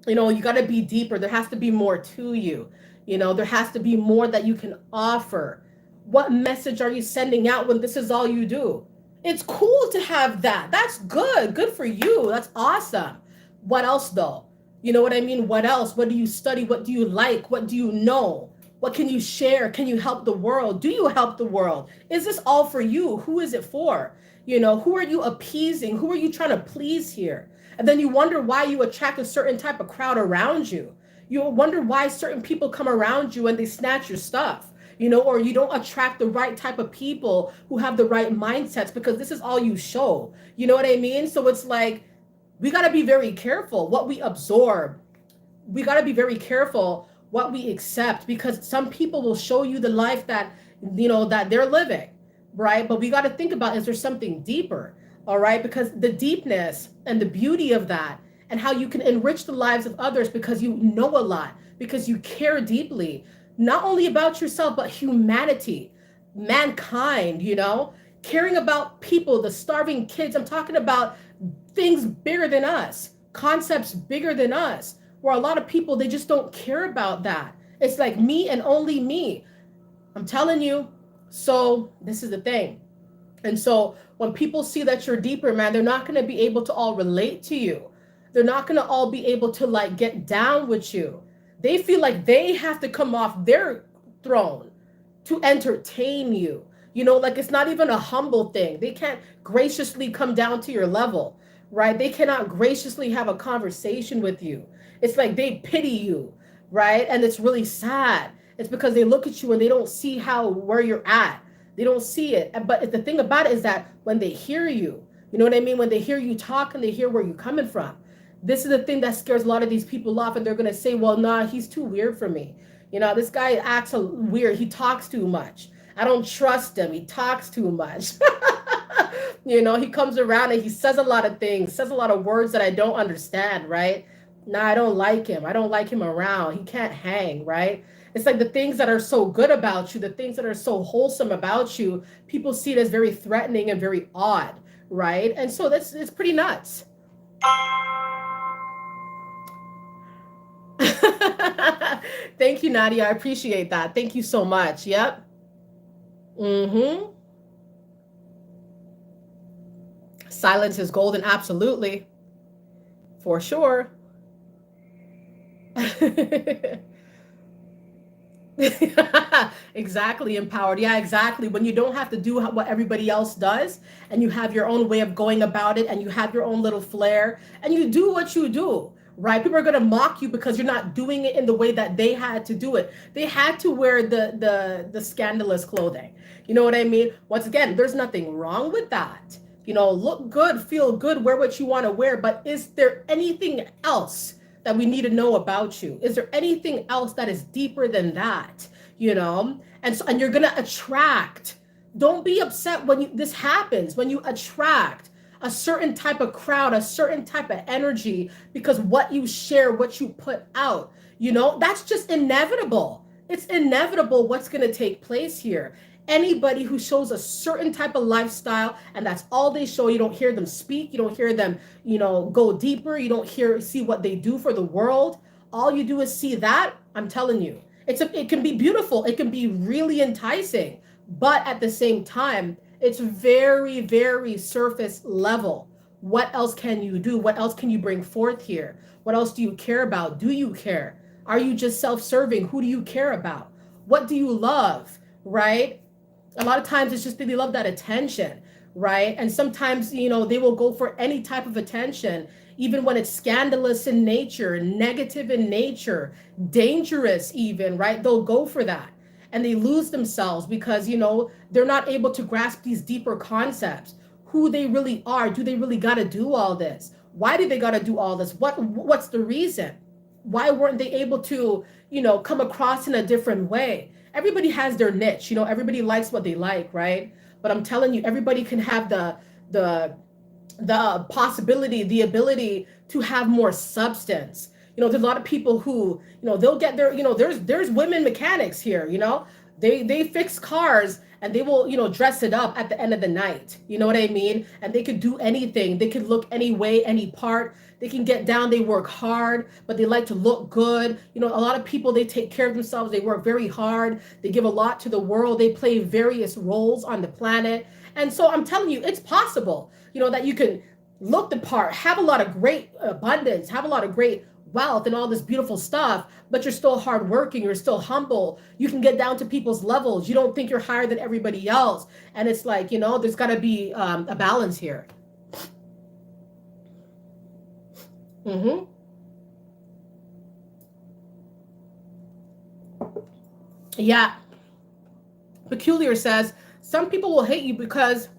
you got to be deeper. There has to be more to you. There has to be more that you can offer. What message are you sending out when this is all you do? It's cool to have that. That's good. Good for you. That's awesome. What else though? You know what I mean? What else? What do you study? What do you like? What do you know? What can you share? Can you help the world? Do you help the world? Is this all for you? Who is it for? Who are you appeasing? Who are you trying to please here? And then you wonder why you attract a certain type of crowd around you. You wonder why certain people come around you and they snatch your stuff, or you don't attract the right type of people who have the right mindsets because this is all you show. You know what I mean? So it's like, we got to be very careful what we absorb. We got to be very careful what we accept, because some people will show you the life that, that they're living, right? But we got to think about, is there something deeper? All right, because the deepness and the beauty of that, and how you can enrich the lives of others because you know a lot, because you care deeply, not only about yourself, but humanity, mankind, caring about people, the starving kids. I'm talking about things bigger than us, concepts bigger than us, where a lot of people, they just don't care about that. It's like me and only me. I'm telling you. So this is the thing. And so when people see that you're deeper, man, they're not going to be able to all relate to you. They're not going to all be able to like get down with you. They feel like they have to come off their throne to entertain you. Like it's not even a humble thing. They can't graciously come down to your level, right? They cannot graciously have a conversation with you. It's like they pity you, right? And it's really sad. It's because they look at you and they don't see where you're at. They don't see it. But the thing about it is that when they hear you, you know what I mean? When they hear you talk and they hear where you're coming from, this is the thing that scares a lot of these people off. And they're going to say, well, nah, he's too weird for me. This guy acts weird. He talks too much. I don't trust him. He talks too much. He comes around and he says a lot of things, says a lot of words that I don't understand, right? Nah, I don't like him. I don't like him around. He can't hang, right? It's like the things that are so good about you, the things that are so wholesome about you, people see it as very threatening and very odd, right? And so it's pretty nuts. Thank you, Nadia. I appreciate that. Thank you so much. Yep. Mm-hmm. Silence is golden. Absolutely. For sure. Exactly, empowered. Yeah, exactly. When you don't have to do what everybody else does, and you have your own way of going about it, and you have your own little flair, and you do what you do, right? People are going to mock you because you're not doing it in the way that they had to do it. They had to wear the scandalous clothing. You know what I mean? Once again, there's nothing wrong with that. Look good, feel good, wear what you want to wear, but is there anything else that we need to know about you? Is there anything else that is deeper than that? And you're gonna attract. Don't be upset when this happens, when you attract a certain type of crowd, a certain type of energy, because what you share, what you put out, that's just inevitable. It's inevitable what's gonna take place here. Anybody who shows a certain type of lifestyle and that's all they show, you don't hear them speak, you don't hear them, go deeper, you don't see what they do for the world. All you do is see that. I'm telling you, it can be beautiful, it can be really enticing, but at the same time, it's very, very surface level. What else can you do? What else can you bring forth here? What else do you care about? Do you care? Are you just self-serving? Who do you care about? What do you love, right? A lot of times it's just that they love that attention, right? And sometimes, they will go for any type of attention, even when it's scandalous in nature, negative in nature, dangerous even, right? They'll go for that. And they lose themselves because, they're not able to grasp these deeper concepts, who they really are. Do they really got to do all this? Why do they got to do all this? What's the reason? Why weren't they able to, come across in a different way? Everybody has their niche, everybody likes what they like, right? But I'm telling you, everybody can have the possibility, the ability to have more substance. There's a lot of people who, they'll get their, there's women mechanics here, they fix cars and they will, dress it up at the end of the night. You know what I mean? And they could do anything. They could look any way, any part. They can get down. They work hard, but they like to look good. A lot of people, they take care of themselves. They work very hard. They give a lot to the world. They play various roles on the planet. And so I'm telling you, it's possible, that you can look the part, have a lot of great abundance, have a lot of great wealth and all this beautiful stuff, but you're still hardworking, you're still humble, you can get down to people's levels, you don't think you're higher than everybody else. And it's like, there's got to be a balance here. Mm-hmm. Yeah. Peculiar says, some people will hate you because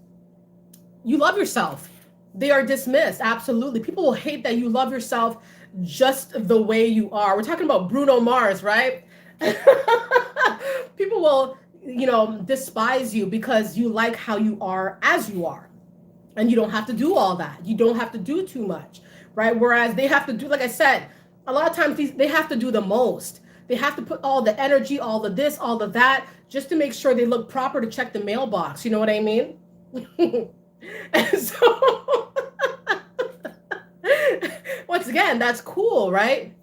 you love yourself. They are dismissed. Absolutely. People will hate that you love yourself, just the way you are. We're talking about Bruno Mars, right? People will, despise you because you like how you are as you are. And you don't have to do all that. You don't have to do too much, right? Whereas they have to do, like I said, a lot of times they have to do the most. They have to put all the energy, all the this, all the that, just to make sure they look proper to check the mailbox. You know what I mean? And so, once again, that's cool, right?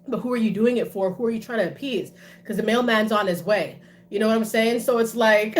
But who are you doing it for? Who are you trying to appease? Because the mailman's on his way. You know what I'm saying? So it's like,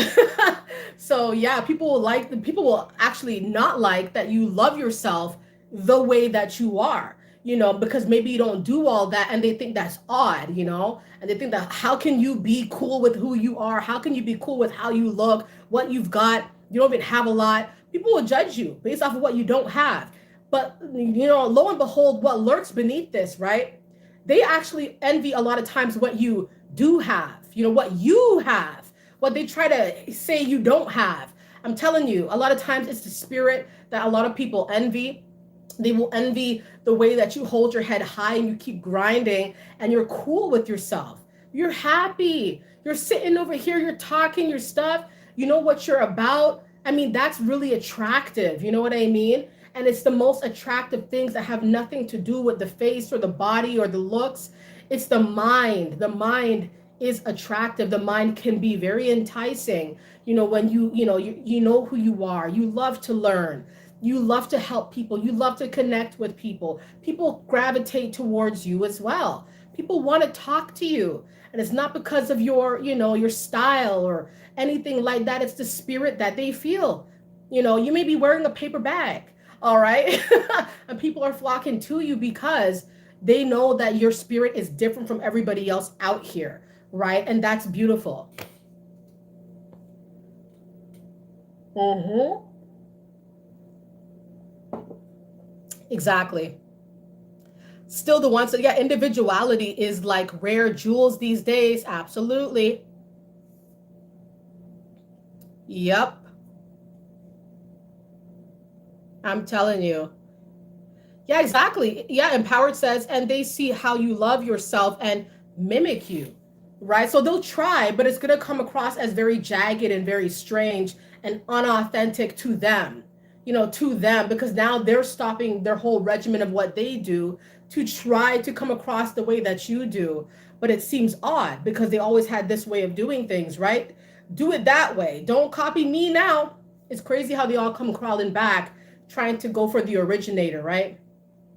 so yeah, people will actually not like that you love yourself the way that you are, because maybe you don't do all that and they think that's odd, and they think that how can you be cool with who you are? How can you be cool with how you look, what you've got? You don't even have a lot. People will judge you based off of what you don't have. But, lo and behold, what lurks beneath this, right? They actually envy a lot of times what you do have, what you have, what they try to say you don't have. I'm telling you, a lot of times it's the spirit that a lot of people envy. They will envy the way that you hold your head high and you keep grinding and you're cool with yourself. You're happy. You're sitting over here, you're talking your stuff. You know what you're about. I mean, that's really attractive. You know what I mean? And it's the most attractive things that have nothing to do with the face or the body or the looks. It's the mind. The mind is attractive. The mind can be very enticing. When you know who you are. You love to learn. You love to help people. You love to connect with people. People gravitate towards you as well. People want to talk to you. And it's not because of your style or anything like that. It's the spirit that they feel. You may be wearing a paper bag. All right. And people are flocking to you because they know that your spirit is different from everybody else out here. Right. And that's beautiful. Mm-hmm. Exactly. Still the ones. So yeah, individuality is like rare jewels these days. Absolutely. Yep. I'm telling you. Yeah, exactly. Yeah, Empowered says, and they see how you love yourself and mimic you, right? So they'll try, but it's going to come across as very jagged and very strange and unauthentic to them, because now they're stopping their whole regimen of what they do to try to come across the way that you do. But it seems odd because they always had this way of doing things, right? Do it that way. Don't copy me now. It's crazy how they all come crawling back trying to go for the originator, right?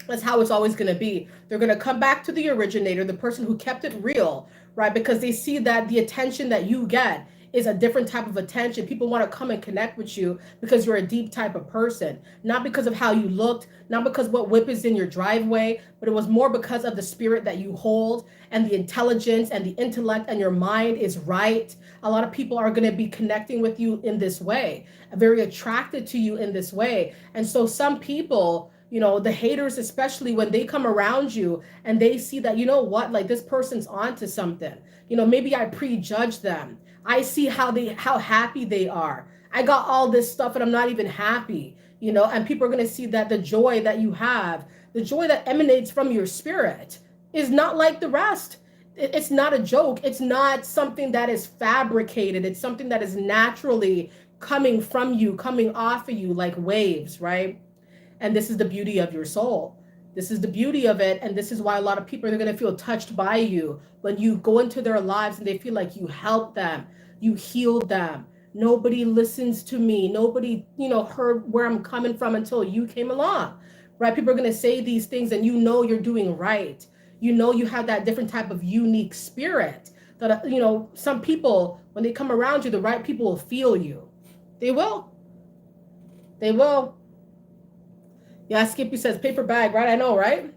That's how it's always going to be. They're going to come back to the originator, the person who kept it real, right? Because they see that the attention that you get is a different type of attention. People want to come and connect with you because you're a deep type of person, not because of how you looked, not because what whip is in your driveway, but it was more because of the spirit that you hold and the intelligence and the intellect, and your mind is right. A lot of people are going to be connecting with you in this way, very attracted to you in this way. And so some people, the haters, especially when they come around you and they see that, like this person's onto something, maybe I prejudge them. I see how happy they are. I got all this stuff and I'm not even happy, and people are going to see that the joy that you have, the joy that emanates from your spirit is not like the rest. It's not a joke. It's not something that is fabricated. It's something that is naturally coming from you, coming off of you like waves, right? And this is the beauty of your soul. This is the beauty of it. And this is why a lot of people are going to feel touched by you when you go into their lives and they feel like you helped them, you healed them. Nobody listens to me. Nobody, heard where I'm coming from until you came along, right? People are going to say these things and you're doing right. You have that different type of unique spirit that, some people, when they come around you, the right people will feel you. They will. They will. Yeah, Skippy says paper bag, right? I know, right?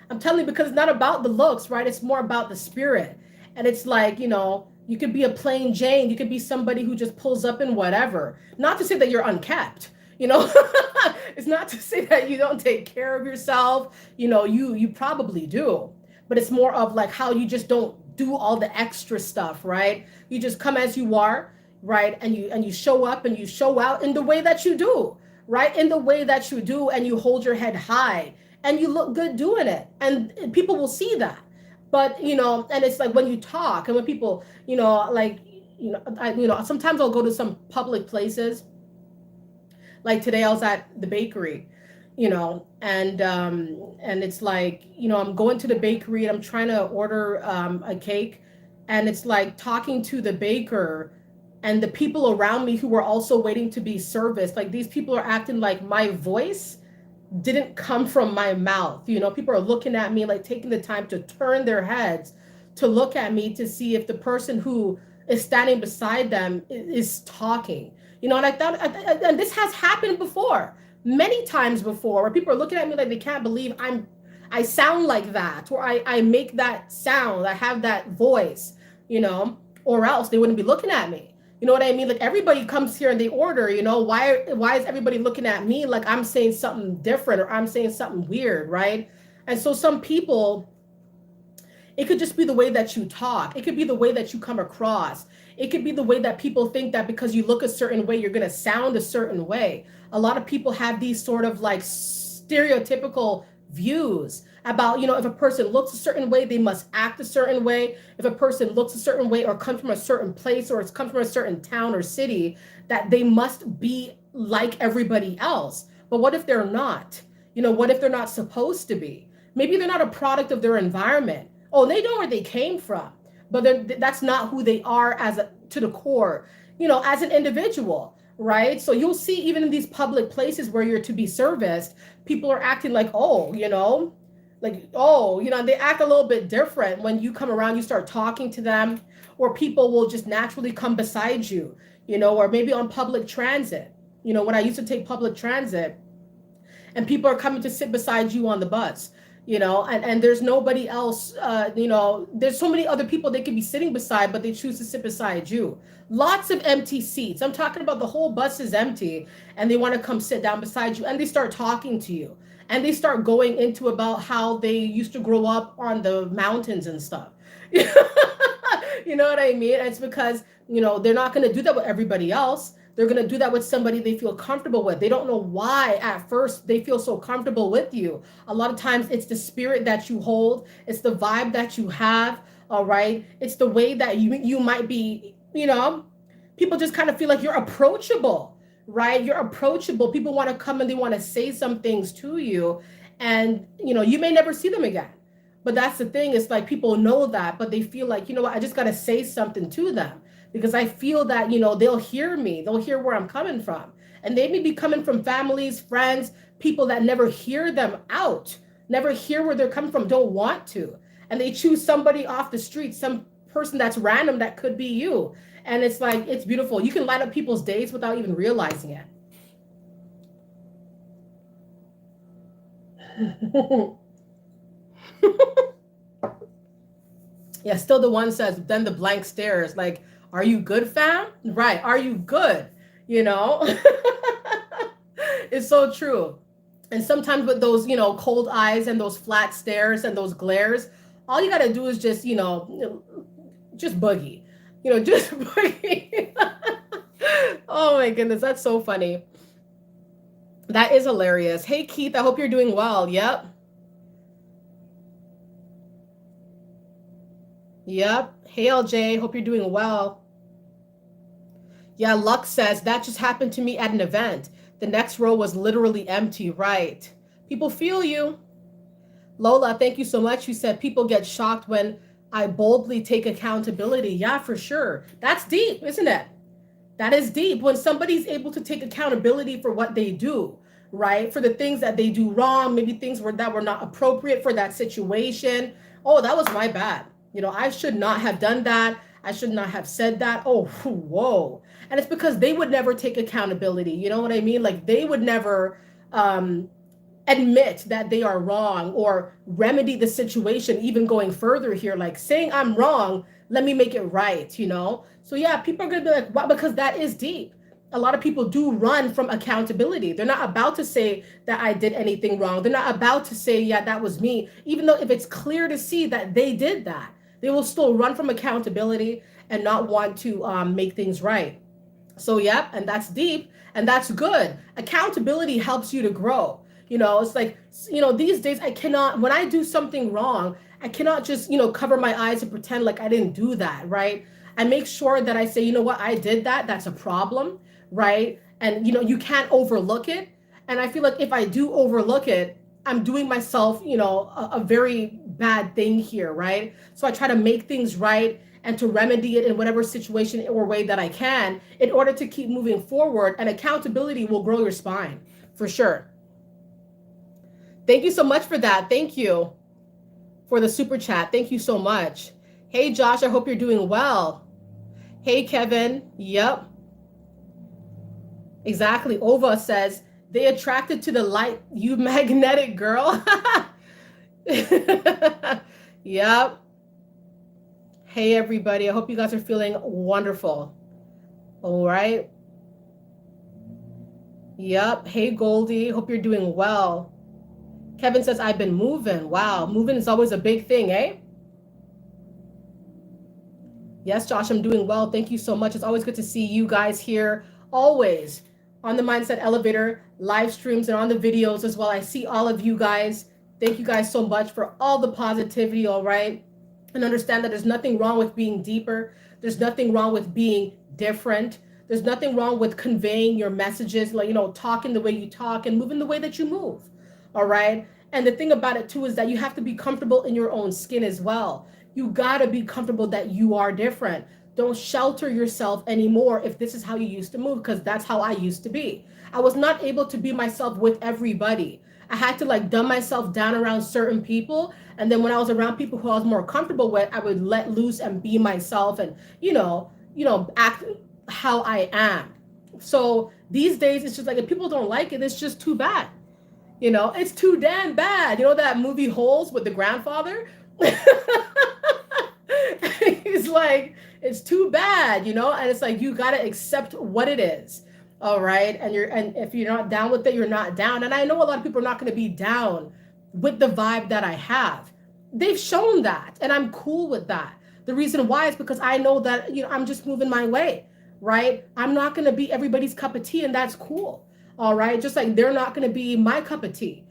I'm telling you, because it's not about the looks, right? It's more about the spirit. And it's like, you could be a plain Jane. You could be somebody who just pulls up in whatever. Not to say that you're unkept, It's not to say that you don't take care of yourself. You probably do. But it's more of like how you just don't do all the extra stuff, right? You just come as you are, right? And you show up and you show out in the way that you do. Right? In the way that you do, and you hold your head high and you look good doing it, and people will see that. But and it's like when you talk and when people, like, sometimes I'll go to some public places. Like today I was at the bakery, and it's like, I'm going to the bakery and I'm trying to order a cake, and it's like talking to the baker and the people around me who were also waiting to be serviced. Like, these people are acting like my voice didn't come from my mouth. People are looking at me, like taking the time to turn their heads to look at me to see if the person who is standing beside them is talking. And I thought, and this has happened before, many times before, where people are looking at me like they can't believe I sound like that, or I make that sound, I have that voice, or else they wouldn't be looking at me. You know what I mean? Like, everybody comes here and they order, why is everybody looking at me like I'm saying something different or I'm saying something weird, right? And so some people, it could just be the way that you talk. It could be the way that you come across. It could be the way that people think that because you look a certain way, you're going to sound a certain way. A lot of people have these sort of like stereotypical views about, if a person looks a certain way, they must act a certain way. If a person looks a certain way or comes from a certain place or it's come from a certain town or city, that they must be like everybody else. But what if they're not? What if they're not supposed to be? Maybe they're not a product of their environment. Oh, they know where they came from, but that's not who they are to the core, as an individual, right? So you'll see even in these public places where you're to be serviced, people are acting like, they act a little bit different when you come around, you start talking to them, or people will just naturally come beside you, or maybe on public transit. When I used to take public transit and people are coming to sit beside you on the bus, and there's nobody else, there's so many other people they could be sitting beside, but they choose to sit beside you. Lots of empty seats. I'm talking about the whole bus is empty and they want to come sit down beside you and they start talking to you and they start going into about how they used to grow up on the mountains and stuff. You know what I mean? It's because, they're not going to do that with everybody else. They're going to do that with somebody they feel comfortable with. They don't know why at first they feel so comfortable with you. A lot of times it's the spirit that you hold. It's the vibe that you have. All right. It's the way that you might be, people just kind of feel like you're approachable, right? You're approachable. People want to come and they want to say some things to you, and, you may never see them again. But that's the thing. It's like people know that, but they feel like, what, I just got to say something to them, because I feel that, they'll hear me, they'll hear where I'm coming from. And they may be coming from families, friends, people that never hear them out, never hear where they're coming from, don't want to. And they choose somebody off the street, some person that's random that could be you. And it's like, it's beautiful. You can light up people's days without even realizing it. Yeah, still the one says, then the blank stares, like, are you good, fam? Right. Are you good? It's so true. And sometimes with those, cold eyes and those flat stares and those glares, all you got to do is just, just boogie, just boogie. Oh my goodness. That's so funny. That is hilarious. Hey, Keith, I hope you're doing well. Yep. Yep. Hey, LJ, hope you're doing well. Yeah, Lux says, that just happened to me at an event. The next row was literally empty, right? People feel you. Lola, thank you so much. You said people get shocked when I boldly take accountability. Yeah, for sure. That's deep, isn't it? That is deep. When somebody's able to take accountability for what they do, right? For the things that they do wrong, maybe things that were not appropriate for that situation. Oh, that was my bad. I should not have done that. I should not have said that. Oh, whoa. And it's because they would never take accountability. You know what I mean? Like, they would never admit that they are wrong or remedy the situation, even going further here, like saying I'm wrong, let me make it right, So yeah, people are going to be like, wow, because that is deep. A lot of people do run from accountability. They're not about to say that I did anything wrong. They're not about to say, yeah, that was me. Even though if it's clear to see that they did that, they will still run from accountability and not want to make things right. So, yeah, and that's deep and that's good. Accountability helps you to grow. It's like, these days I cannot, when I do something wrong, I cannot just, cover my eyes and pretend like I didn't do that, right? I make sure that I say, you know what, I did that. That's a problem, right? And, you can't overlook it. And I feel like if I do overlook it, I'm doing myself, a very bad thing here, right? So I try to make things right and to remedy it in whatever situation or way that I can in order to keep moving forward. And accountability will grow your spine for sure. Thank you so much for that. Thank you for the super chat. Thank you so much. Hey, Josh, I hope you're doing well. Hey, Kevin. Yep. Exactly. Ova says, they attracted to the light, you magnetic girl. Yep. Hey, everybody. I hope you guys are feeling wonderful. All right. Yep. Hey, Goldie. Hope you're doing well. Kevin says, I've been moving. Wow. Moving is always a big thing, eh? Yes, Josh, I'm doing well. Thank you so much. It's always good to see you guys here. Always on the Mindset Elevator live streams and on the videos as well. I see all of you guys. Thank you guys so much for all the positivity, all right? And understand that there's nothing wrong with being deeper. There's nothing wrong with being different. There's nothing wrong with conveying your messages, like, talking the way you talk and moving the way that you move, all right? And the thing about it too is that you have to be comfortable in your own skin as well. You gotta be comfortable that you are different. Don't shelter yourself anymore if this is how you used to move, because that's how I used to be. I was not able to be myself with everybody. I had to like dumb myself down around certain people. And then when I was around people who I was more comfortable with, I would let loose and be myself and, act how I am. So these days, it's just like, if people don't like it, it's just too bad. It's too damn bad. That movie Holes with the grandfather? He's like, it's too bad, and it's like, you got to accept what it is. All right. And if you're not down with it, you're not down. And I know a lot of people are not going to be down with the vibe that I have. They've shown that, and I'm cool with that. The reason why is because I know that, I'm just moving my way, right? I'm not going to be everybody's cup of tea, and that's cool. All right. Just like they're not going to be my cup of tea.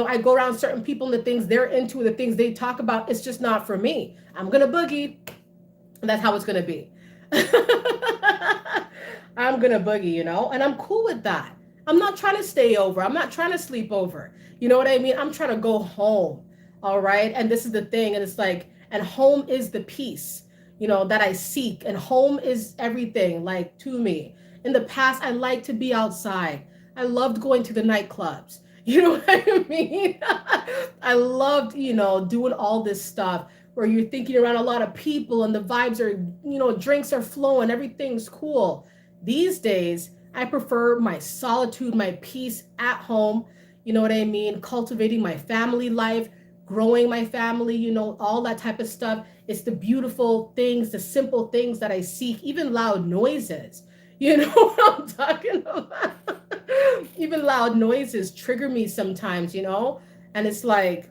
I go around certain people and the things they're into, the things they talk about, it's just not for me. I'm going to boogie. And that's how it's going to be. I'm going to boogie, and I'm cool with that. I'm not trying to stay over. I'm not trying to sleep over. You know what I mean? I'm trying to go home. All right. And this is the thing. And it's like, and home is the peace, that I seek. And home is everything, like, to me. In the past, I liked to be outside. I loved going to the nightclubs. You know what I mean? I loved, doing all this stuff where you're thinking around a lot of people and the vibes are, drinks are flowing, everything's cool. These days, I prefer my solitude, my peace at home. You know what I mean? Cultivating my family life, growing my family, all that type of stuff. It's the beautiful things, the simple things that I seek, even loud noises. You know what I'm talking about? Even loud noises trigger me sometimes, and it's like,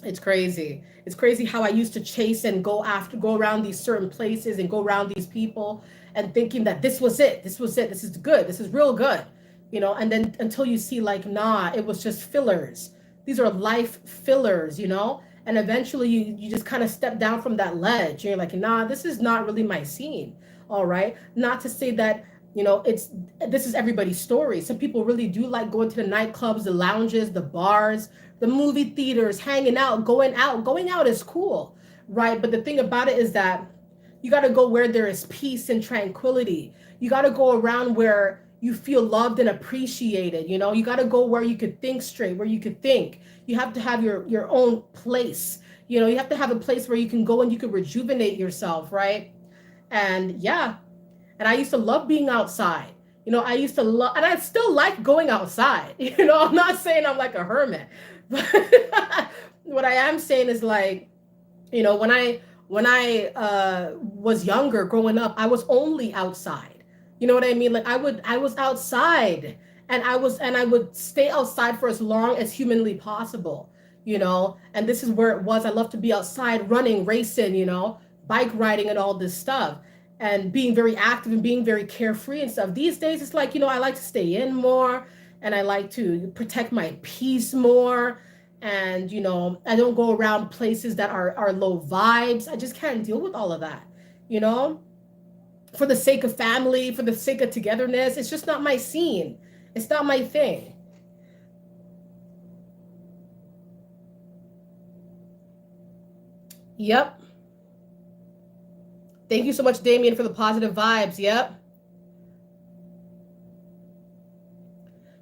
it's crazy. It's crazy how I used to chase and go around these certain places and go around these people and thinking that this was it. This is good. This is real good, and then until you see like, nah, it was just fillers. These are life fillers, and eventually you just kind of step down from that ledge. You're like, nah, this is not really my scene. All right. Not to say that, this is everybody's story. Some people really do like going to the nightclubs, the lounges, the bars, the movie theaters, hanging out. Going out is cool, right? But the thing about it is that you got to go where there is peace and tranquility. You got to go around where you feel loved and appreciated. You got to go where you could think straight, where you could think. You have to have your own place. You have to have a place where you can go and you can rejuvenate yourself, right? And yeah, and I used to love being outside. I used to love, and I still like going outside. I'm not saying I'm like a hermit, but what I am saying is like, when I was younger, growing up, I was only outside. You know what I mean? Like I was outside, and I would stay outside for as long as humanly possible. And this is where it was. I love to be outside, running, racing, bike riding, and all this stuff. And being very active and being very carefree and stuff. These days, it's like, I like to stay in more and I like to protect my peace more. And I don't go around places that are low vibes. I just can't deal with all of that, you know for the sake of family, for the sake of togetherness. It's just not my scene. It's not my thing. Yep. Thank you so much, Damien, for the positive vibes. Yep.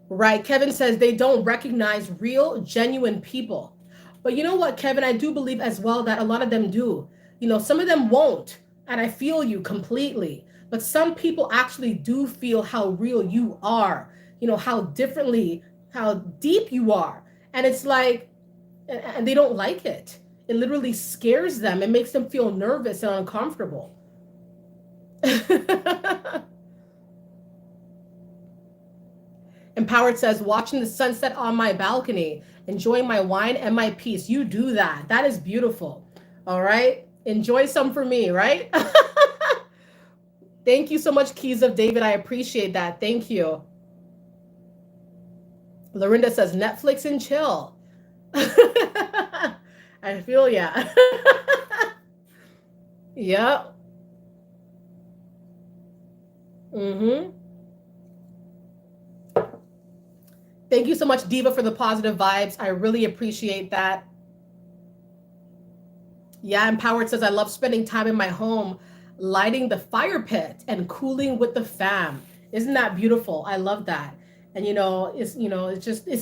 Right. Kevin says they don't recognize real, genuine people. But you know what, Kevin? I do believe as well that a lot of them do. Some of them won't. And I feel you completely. But some people actually do feel how real you are, how differently, how deep you are. And it's like, and they don't like it. It literally scares them. It makes them feel nervous and uncomfortable. Empowered says, watching the sunset on my balcony, enjoying my wine and my peace. You do that. That is beautiful. All right. Enjoy some for me, right? Thank you so much, Keys of David. I appreciate that. Thank you. Lorinda says, Netflix and chill. I feel ya. Yep. Mm-hmm. Thank you so much, Diva, for the positive vibes. I really appreciate that. Yeah, Empowered says, I love spending time in my home, lighting the fire pit and cooling with the fam. Isn't that beautiful? I love that. And it's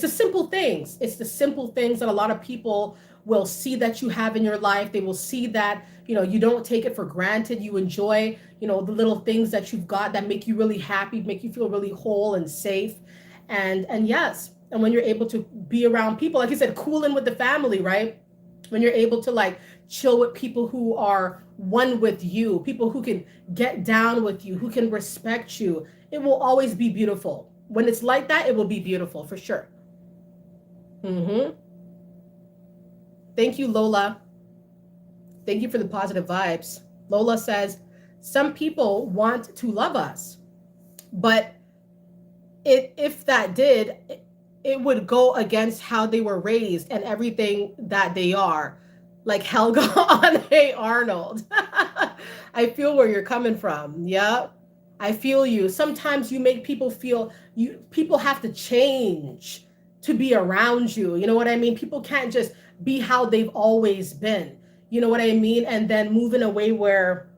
the simple things. It's the simple things that a lot of people will see that you have in your life. They will see that, you don't take it for granted. You enjoy, the little things that you've got that make you really happy, make you feel really whole and safe. And yes, and when you're able to be around people, like you said, cooling with the family, right? When you're able to like chill with people who are one with you, people who can get down with you, who can respect you, it will always be beautiful. When it's like that, it will be beautiful for sure. Mm-hmm. Thank you, Lola. Thank you for the positive vibes. Lola says, some people want to love us, but if that did, it would go against how they were raised and everything that they are. Like Helga on Hey Arnold. I feel where you're coming from. Yep. I feel you. Sometimes you make people feel people have to change to be around you. You know what I mean? People can't just be how they've always been. You know what I mean? And then move in a way where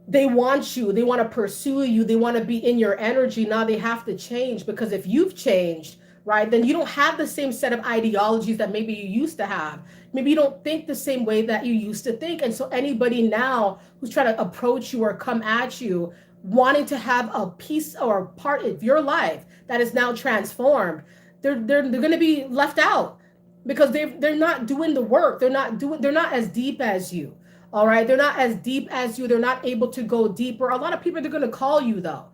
they want you, they want to pursue you, they want to be in your energy. Now they have to change, because if you've changed, right, then you don't have the same set of ideologies that maybe you used to have. Maybe you don't think the same way that you used to think. And so anybody now who's trying to approach you or come at you, wanting to have a piece or a part of your life that is now transformed, they're going to be left out, because they're not doing the work. They're not as deep as you. All right. They're not as deep as you. They're not able to go deeper. A lot of people, they're going to call you though.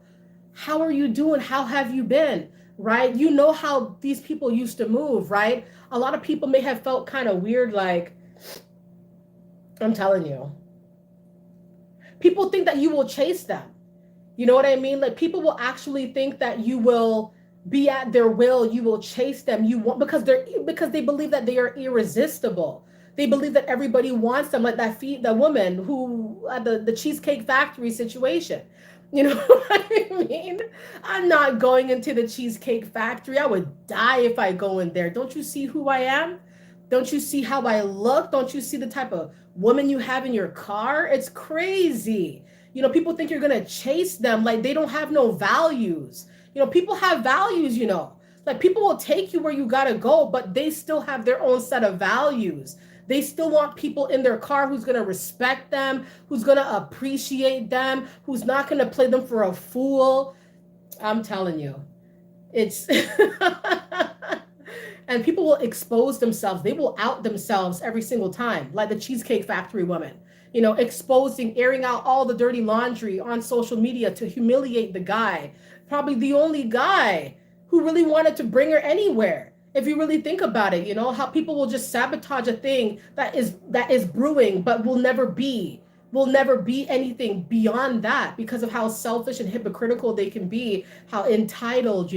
How are you doing? How have you been? Right. You know how these people used to move, right? A lot of people may have felt kind of weird. Like, I'm telling you, people think that you will chase them. You know what I mean? Like, people will actually think that you will be at their will. You will chase them. You want, because they believe that they are irresistible. They believe that everybody wants them, like that woman who at the Cheesecake Factory situation. You know what I mean? I'm not going into the Cheesecake Factory. I would die if I go in there. Don't you see who I am? Don't you see how I look? Don't you see the type of woman you have in your car? It's crazy. People think you're going to chase them like they don't have no values. People have values, like people will take you where you got to go, but they still have their own set of values. They still want people in their car who's going to respect them, who's going to appreciate them, who's not going to play them for a fool. I'm telling you, it's and people will expose themselves. They will out themselves every single time, like the Cheesecake Factory woman, exposing, airing out all the dirty laundry on social media to humiliate the guy, probably the only guy who really wanted to bring her anywhere. If you really think about it, how people will just sabotage a thing that is brewing but will never be, will never be anything beyond that because of how selfish and hypocritical they can be, how entitled,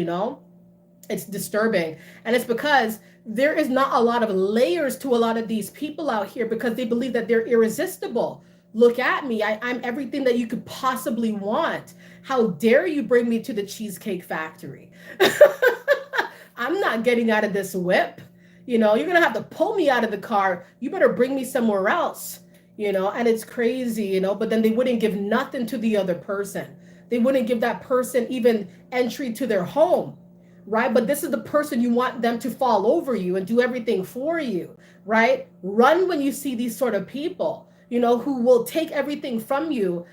it's disturbing. And it's because there is not a lot of layers to a lot of these people out here because they believe that they're irresistible. Look at me. I'm everything that you could possibly want. How dare you bring me to the Cheesecake Factory? I'm not getting out of this whip. You're going to have to pull me out of the car. You better bring me somewhere else. And it's crazy, but then they wouldn't give nothing to the other person. They wouldn't give that person even entry to their home, right? But this is the person you want them to fall over you and do everything for you, right? Run when you see these sort of people, who will take everything from you,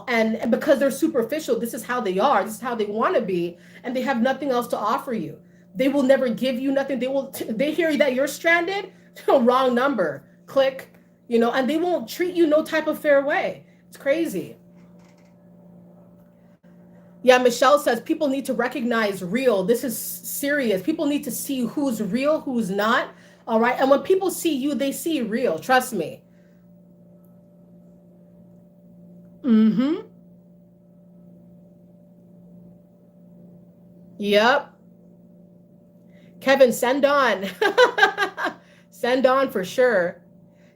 and because they're superficial, this is how they are, this is how they want to be, and they have nothing else to offer you. They will never give you nothing. They hear that you're stranded, wrong number, click, and they won't treat you no type of fair way. It's crazy. Yeah, Michelle says people need to recognize real. This is serious. People need to see who's real, who's not. All right. And when people see you, they see real. Trust me. Mm-hmm. Yep. Kevin, send on. Send on for sure.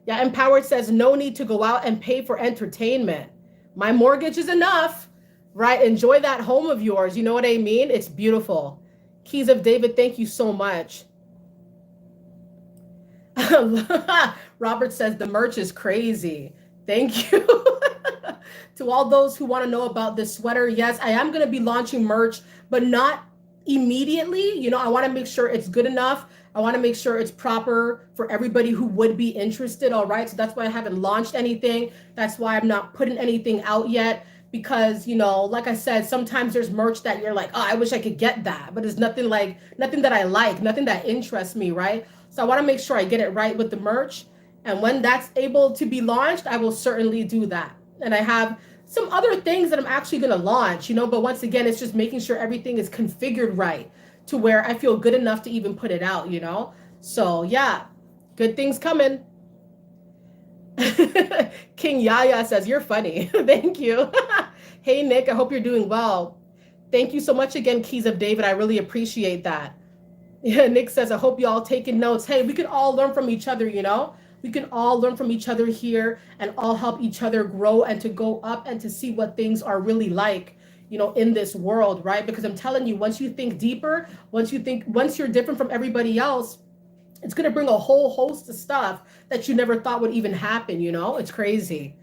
Yeah, Empowered says no need to go out and pay for entertainment. My mortgage is enough, right? Enjoy that home of yours. You know what I mean? It's beautiful. Keys of David, thank you so much. Robert says the merch is crazy. Thank you. To all those who want to know about this sweater, yes, I am going to be launching merch, but not immediately. I want to make sure it's good enough. I want to make sure it's proper for everybody who would be interested. All right. So that's why I haven't launched anything. That's why I'm not putting anything out yet. Because, like I said, sometimes there's merch that you're like, oh, I wish I could get that. But it's nothing that I like, nothing that interests me. Right. So I want to make sure I get it right with the merch. And when that's able to be launched, I will certainly do that. And I have some other things that I'm actually going to launch, but once again, it's just making sure everything is configured right to where I feel good enough to even put it out, So yeah, good things coming. King Yaya says, you're funny. Thank you. Hey, Nick, I hope you're doing well. Thank you so much again, Keys of David. I really appreciate that. Yeah, Nick says, I hope y'all taking notes. Hey, we can all learn from each other, We can all learn from each other here and all help each other grow and to go up and to see what things are really like, in this world, right? Because I'm telling you, once you think deeper, once you're different from everybody else, it's going to bring a whole host of stuff that you never thought would even happen, It's crazy.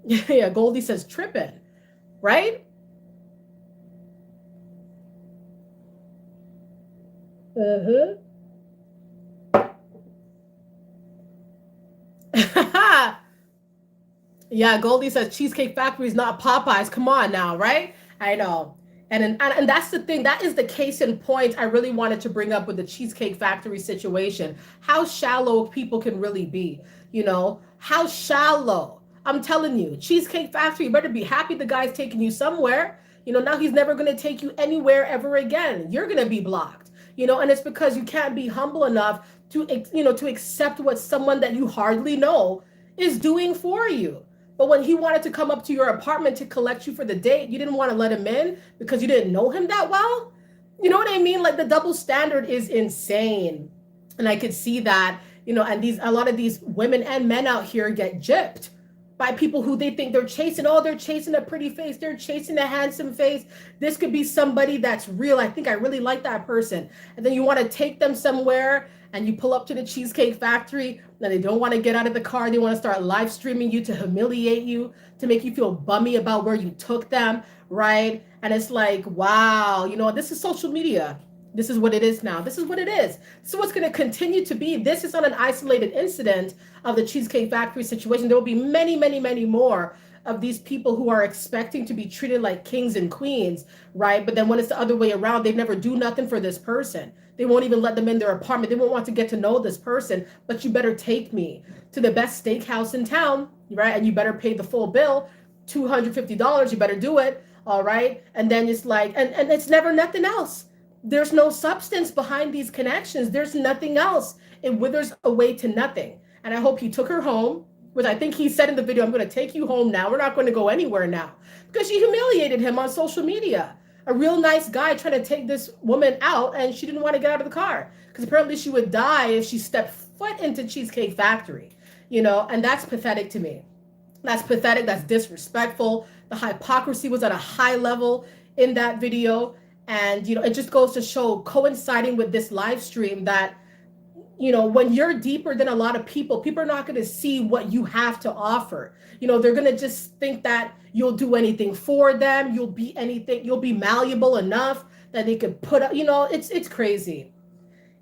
Yeah, Goldie says tripping, right? Uh-huh. Yeah, Goldie says Cheesecake Factory is not Popeyes. Come on now, right? I know. And that's the thing. That is the case in point I really wanted to bring up with the Cheesecake Factory situation. How shallow people can really be, How shallow. I'm telling you, Cheesecake Factory, you better be happy the guy's taking you somewhere. Now he's never going to take you anywhere ever again. You're going to be blocked, and it's because you can't be humble enough to accept what someone that you hardly know is doing for you. But when he wanted to come up to your apartment to collect you for the date, you didn't want to let him in because you didn't know him that well. You know what I mean? Like the double standard is insane. And I could see that, and a lot of these women and men out here get gypped by people who they think they're chasing. Oh, they're chasing a pretty face. They're chasing a handsome face. This could be somebody that's real. I think I really like that person. And then you want to take them somewhere and you pull up to the Cheesecake Factory and they don't want to get out of the car. They want to start live streaming you to humiliate you, to make you feel bummy about where you took them, right? And it's like, wow, this is social media. This is what it is now. This is what it is. This is what's going to continue to be. This is not an isolated incident of the Cheesecake Factory situation. There will be many, many, many more of these people who are expecting to be treated like kings and queens, right? But then when it's the other way around, they never do nothing for this person. They won't even let them in their apartment. They won't want to get to know this person, but you better take me to the best steakhouse in town, right? And you better pay the full bill, $250. You better do it, all right? And then it's like, and it's never nothing else. There's no substance behind these connections. There's nothing else. It withers away to nothing. And I hope he took her home, which I think he said in the video, I'm going to take you home now. We're not going to go anywhere now. Because she humiliated him on social media. A real nice guy trying to take this woman out, and she didn't want to get out of the car. Because apparently she would die if she stepped foot into Cheesecake Factory. And that's pathetic to me. That's pathetic. That's disrespectful. The hypocrisy was at a high level in that video. And, it just goes to show, coinciding with this live stream, that, when you're deeper than a lot of people are not going to see what you have to offer. They're going to just think that you'll do anything for them. You'll be malleable enough that they could put up, it's crazy.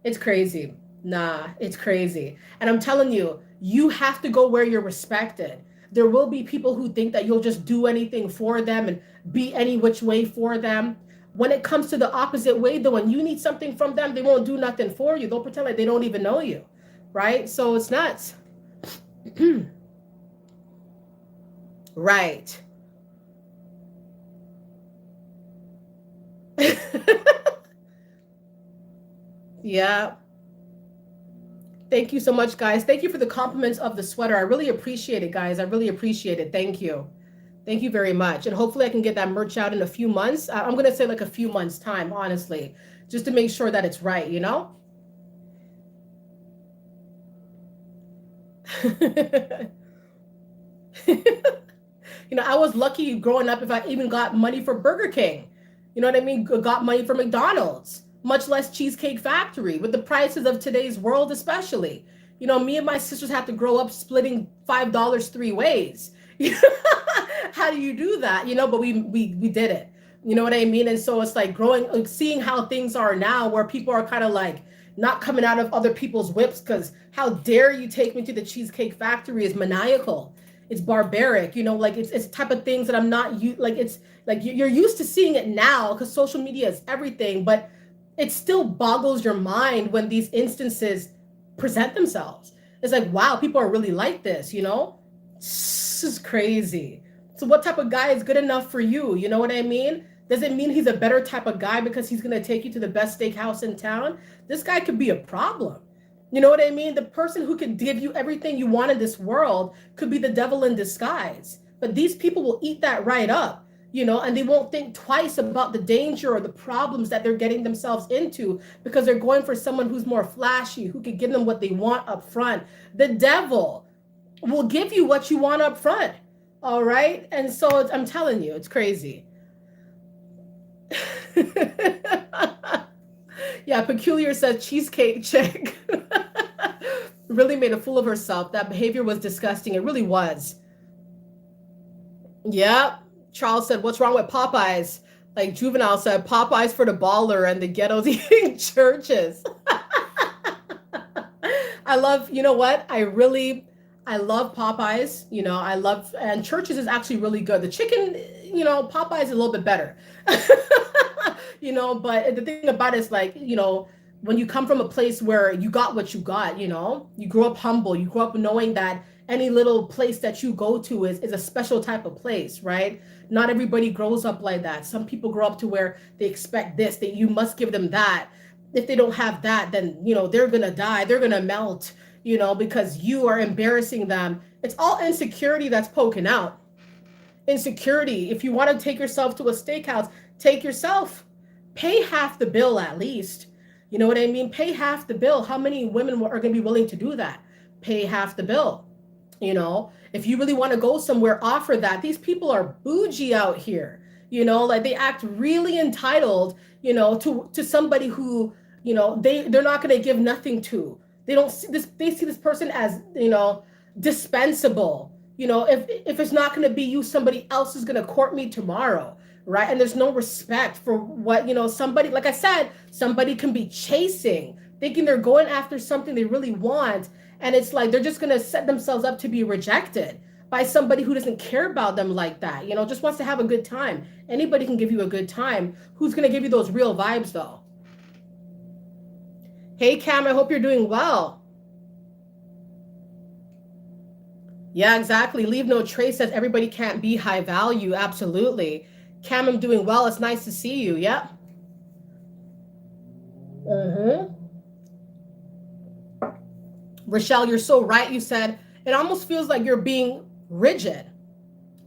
It's crazy. Nah, it's crazy. And I'm telling you, you have to go where you're respected. There will be people who think that you'll just do anything for them and be any which way for them. When it comes to the opposite way, though, when you need something from them, they won't do nothing for you. They'll pretend like they don't even know you, right? So it's nuts. Right. Yeah. Thank you so much, guys. Thank you for the compliments of the sweater. I really appreciate it, guys. I really appreciate it. Thank you. Thank you very much. And hopefully I can get that merch out in a few months. I'm going to say like a few months time, honestly, just to make sure that it's right, I was lucky growing up if I even got money for Burger King. You know what I mean? Got money for McDonald's, much less Cheesecake Factory, with the prices of today's world, especially. Me and my sisters have to grow up splitting $5 three ways. How do you do that? But we did it. You know what I mean? And so it's like seeing how things are now, where people are kind of like not coming out of other people's whips, because how dare you take me to the Cheesecake Factory is maniacal. It's barbaric, like it's type of things that I'm not like. It's like you're used to seeing it now because social media is everything, but it still boggles your mind when these instances present themselves. It's like, wow, people are really like this, This is crazy. So what type of guy is good enough for you? You know what I mean? Does it mean he's a better type of guy because he's going to take you to the best steakhouse in town? This guy could be a problem. You know what I mean? The person who could give you everything you want in this world could be the devil in disguise. But these people will eat that right up, and they won't think twice about the danger or the problems that they're getting themselves into, because they're going for someone who's more flashy, who could give them what they want up front. The devil will give you what you want up front. All right. And so I'm telling you, it's crazy. Yeah, Peculiar says cheesecake chick really made a fool of herself. That behavior was disgusting. It really was. Yeah. Charles said, what's wrong with Popeyes? Like Juvenile said, Popeyes for the baller and the ghettos eating churches. I love, you know what? I love Popeyes, and Churches is actually really good. The chicken, Popeyes is a little bit better. But the thing about it is like, when you come from a place where you got what you got, you grew up humble, you grew up knowing that any little place that you go to is a special type of place, right? Not everybody grows up like that. Some people grow up to where they expect this, that you must give them that. If they don't have that, then, they're going to die. They're going to melt, because you are embarrassing them. It's all insecurity that's poking out. Insecurity. If you want to take yourself to a steakhouse, take yourself. Pay half the bill at least. You know what I mean? Pay half the bill. How many women are going to be willing to do that? Pay half the bill. If you really want to go somewhere, offer that. These people are bougie out here. Like they act really entitled, to somebody who, they're not going to give nothing to. They don't see this. They see this person as, dispensable. If it's not going to be you, somebody else is going to court me tomorrow. Right. And there's no respect for what, somebody, like I said, somebody can be chasing, thinking they're going after something they really want. And it's like, they're just going to set themselves up to be rejected by somebody who doesn't care about them like that, just wants to have a good time. Anybody can give you a good time. Who's going to give you those real vibes though? Hey, Cam, I hope you're doing well. Yeah, exactly. Leave no trace says everybody can't be high value. Absolutely. Cam, I'm doing well. It's nice to see you. Yeah. Rochelle, you're so right. You said it almost feels like you're being rigid,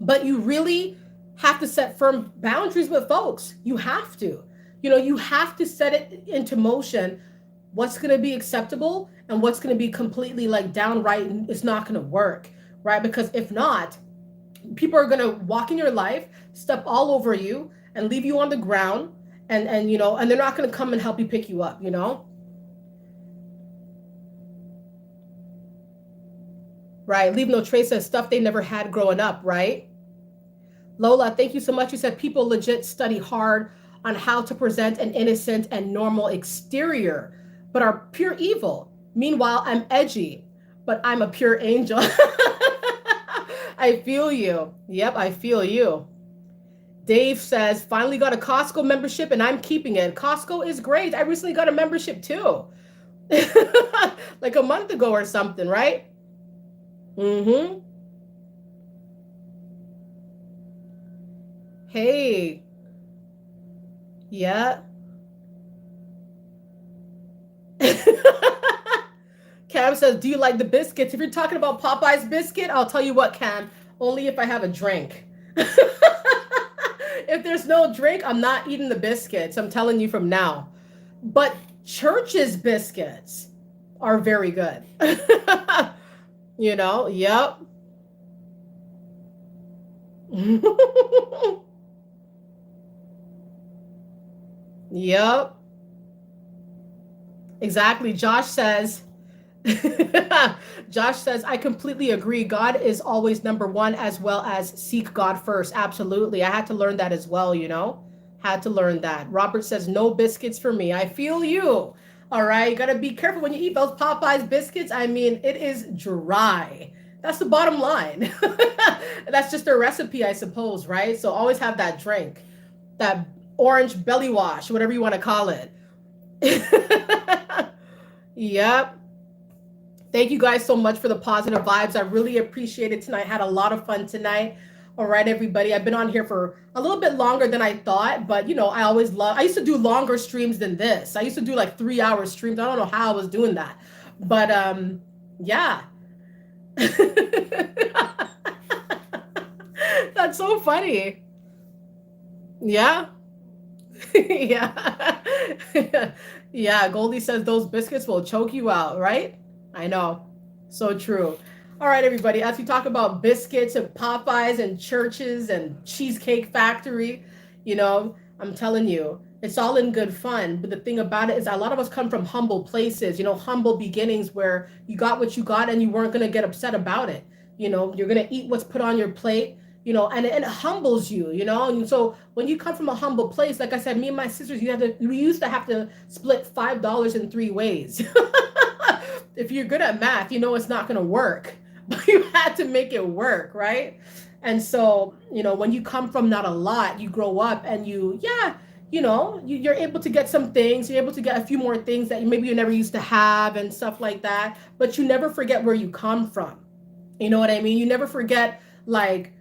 but you really have to set firm boundaries with folks. You have to. You have to set it into motion. What's going to be acceptable and what's going to be completely like downright and it's not going to work, right? Because if not, people are going to walk in your life, step all over you and leave you on the ground, and they're not going to come and help you pick you up. Right? Leave no trace of stuff they never had growing up, right? Lola, thank you so much. You said people legit study hard on how to present an innocent and normal exterior, but are pure evil. Meanwhile, I'm edgy, but I'm a pure angel. I feel you. Yep, I feel you. Dave says, finally got a Costco membership and I'm keeping it. Costco is great. I recently got a membership too. Like a month ago or something, right? Mm-hmm. Hey. Yeah. Cam says, do you like the biscuits? If you're talking about Popeye's biscuit, I'll tell you what, Cam, only if I have a drink. If there's no drink, I'm not eating the biscuits. I'm telling you from now. But Church's biscuits are very good. Yep. Yep. Exactly. Josh says, I completely agree. God is always number one, as well as seek God first. Absolutely. I had to learn that as well. Had to learn that. Robert says, no biscuits for me. I feel you. All right. You got to be careful when you eat those Popeyes biscuits. I mean, it is dry. That's the bottom line. That's just a recipe, I suppose, right? So always have that drink, that orange belly wash, whatever you want to call it. Yep. Thank you guys so much for the positive vibes. I really appreciate it tonight. Had a lot of fun tonight. All right, everybody. I've been on here for a little bit longer than I thought, but I used to do longer streams than this. I used to do like 3-hour streams. I don't know how I was doing that. But yeah. That's so funny. Yeah. Yeah. Yeah, Goldie says those biscuits will choke you out, right? I know. So true. All right, everybody. As we talk about biscuits and Popeyes and churches and Cheesecake Factory, I'm telling you, it's all in good fun. But the thing about it is a lot of us come from humble places, humble beginnings where you got what you got and you weren't going to get upset about it. You're going to eat what's put on your plate, and it humbles you, And so when you come from a humble place, like I said, me and my sisters, we used to have to split $5 in 3 ways. If you're good at math, it's not going to work, but you had to make it work, right? And so, when you come from not a lot, you grow up and you're able to get some things, you're able to get a few more things that maybe you never used to have and stuff like that, but you never forget where you come from. You know what I mean? You never forget, like,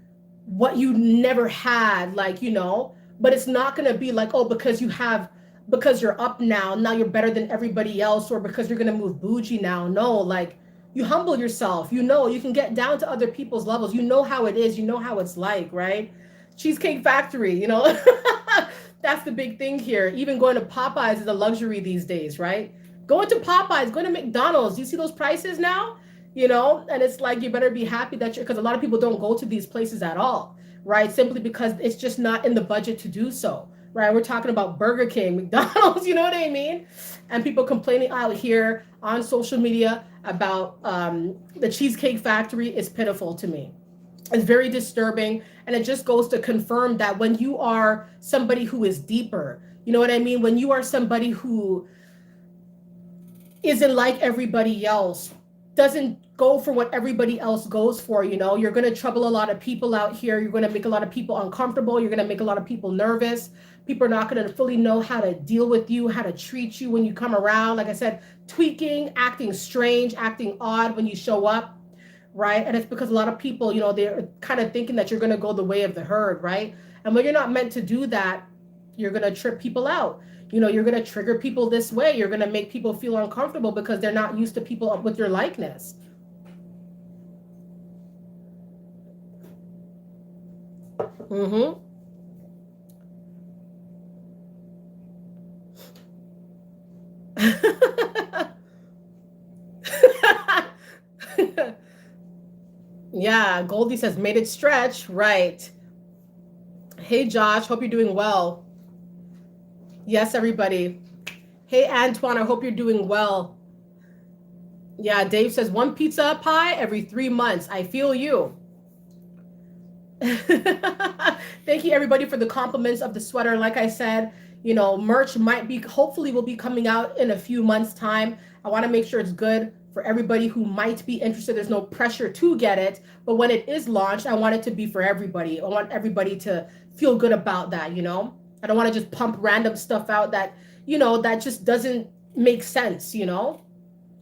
what you never had, but it's not going to be like, oh, because you're up now you're better than everybody else, or because you're going to move bougie now. No, like, you humble yourself, you can get down to other people's levels, how it is, how it's like, right? Cheesecake Factory, that's the big thing here. Even going to Popeyes is a luxury these days, right? Going to Popeyes, going to McDonald's, you see those prices now? And it's like, you better be happy because a lot of people don't go to these places at all, right? Simply because it's just not in the budget to do so, right? We're talking about Burger King, McDonald's, you know what I mean? And people complaining out here on social media about the Cheesecake Factory is pitiful to me. It's very disturbing. And it just goes to confirm that when you are somebody who is deeper, you know what I mean? When you are somebody who isn't like everybody else, doesn't go for what everybody else goes for, you're going to trouble a lot of people out here. You're going to make a lot of people uncomfortable. You're going to make a lot of people nervous. People are not going to fully know how to deal with you, how to treat you when you come around. Like I said, tweaking, acting strange, acting odd when you show up, right? And it's because a lot of people, they're kind of thinking that you're going to go the way of the herd, right? And when you're not meant to do that, you're going to trip people out. You know, you're going to trigger people this way. You're going to make people feel uncomfortable because they're not used to people with your likeness. Mm-hmm. Yeah, Goldie says, made it stretch. Right. Hey, Josh, hope you're doing well. Yes, everybody. Hey, Antoine, I hope you're doing well. Yeah, Dave says, one pizza pie every 3 months. I feel you. Thank you, everybody, for the compliments of the sweater. Like I said, you know, merch might be, hopefully, will be coming out in a few months' time. I want to make sure it's good for everybody who might be interested. There's no pressure to get it, but when it is launched, I want it to be for everybody. I want everybody to feel good about that, you know? I don't want to just pump random stuff out that, you know, that just doesn't make sense, you know?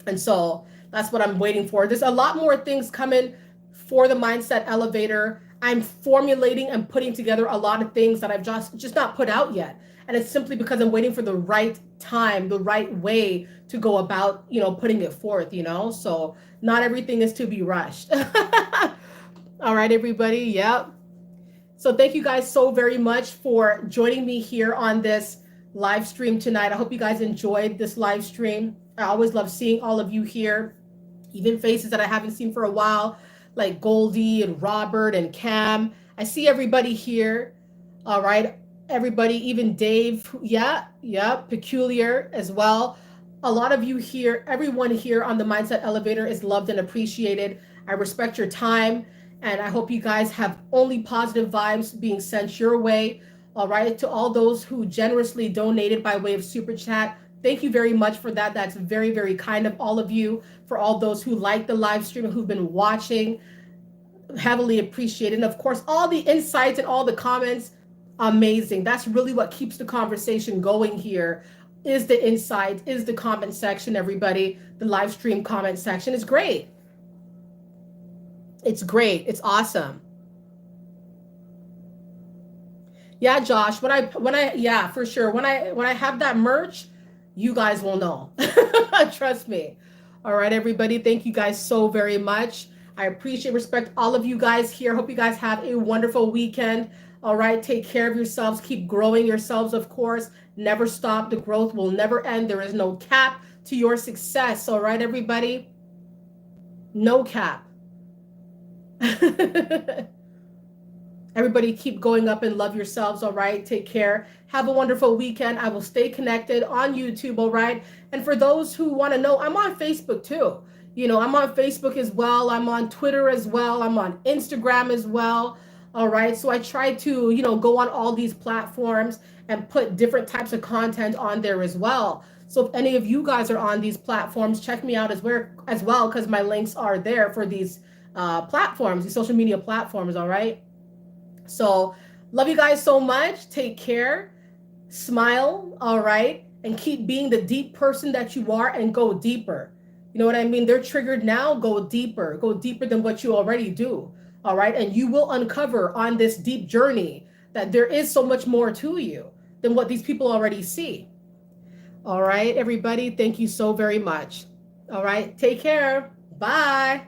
And so that's what I'm waiting for. There's a lot more things coming for the mindset elevator. I'm formulating and putting together a lot of things that I've just not put out yet. And it's simply because I'm waiting for the right time, the right way to go about, you know, putting it forth, you know? So not everything is to be rushed. All right, everybody. Yep. So thank you guys so very much for joining me here on this live stream tonight. I hope you guys enjoyed this live stream. I always love seeing all of you here, even faces that I haven't seen for a while, like Goldie and Robert and Cam. I see everybody here. All right. Everybody, even Dave. Yeah, Peculiar as well. A lot of you here, everyone here on the Mindset Elevator is loved and appreciated. I respect your time, and I hope you guys have only positive vibes being sent your way. All right. To all those who generously donated by way of super chat, thank you very much for that. That's very, very kind of all of you. For all those who like the live stream and who've been watching, heavily appreciated. And of course, all the insights and all the comments, amazing. That's really what keeps the conversation going here, is the insight, is the comment section, everybody. The live stream comment section is great. It's great. It's awesome. Yeah, Josh, yeah, for sure. When I have that merch, you guys will know. Trust me. All right, everybody. Thank you guys so very much. I appreciate, respect all of you guys here. Hope you guys have a wonderful weekend. All right, take care of yourselves. Keep growing yourselves, of course. Never stop. The growth will never end. There is no cap to your success. All right, everybody. No cap. Everybody keep going up and love yourselves, all right? Take care. Have a wonderful weekend. I will stay connected on YouTube, all right? And for those who want to know, I'm on Facebook too. You know, I'm on Facebook as well. I'm on Twitter as well. I'm on Instagram as well. All right. So I try to, you know, go on all these platforms and put different types of content on there as well. So if any of you guys are on these platforms, check me out as well, because my links are there for these platforms, these social media platforms, all right? So love you guys so much. Take care. Smile, all right? And keep being the deep person that you are and go deeper. You know what I mean? They're triggered now. Go deeper. Go deeper than what you already do. All right? And you will uncover on this deep journey that there is so much more to you than what these people already see. All right, everybody. Thank you so very much. All right. Take care. Bye.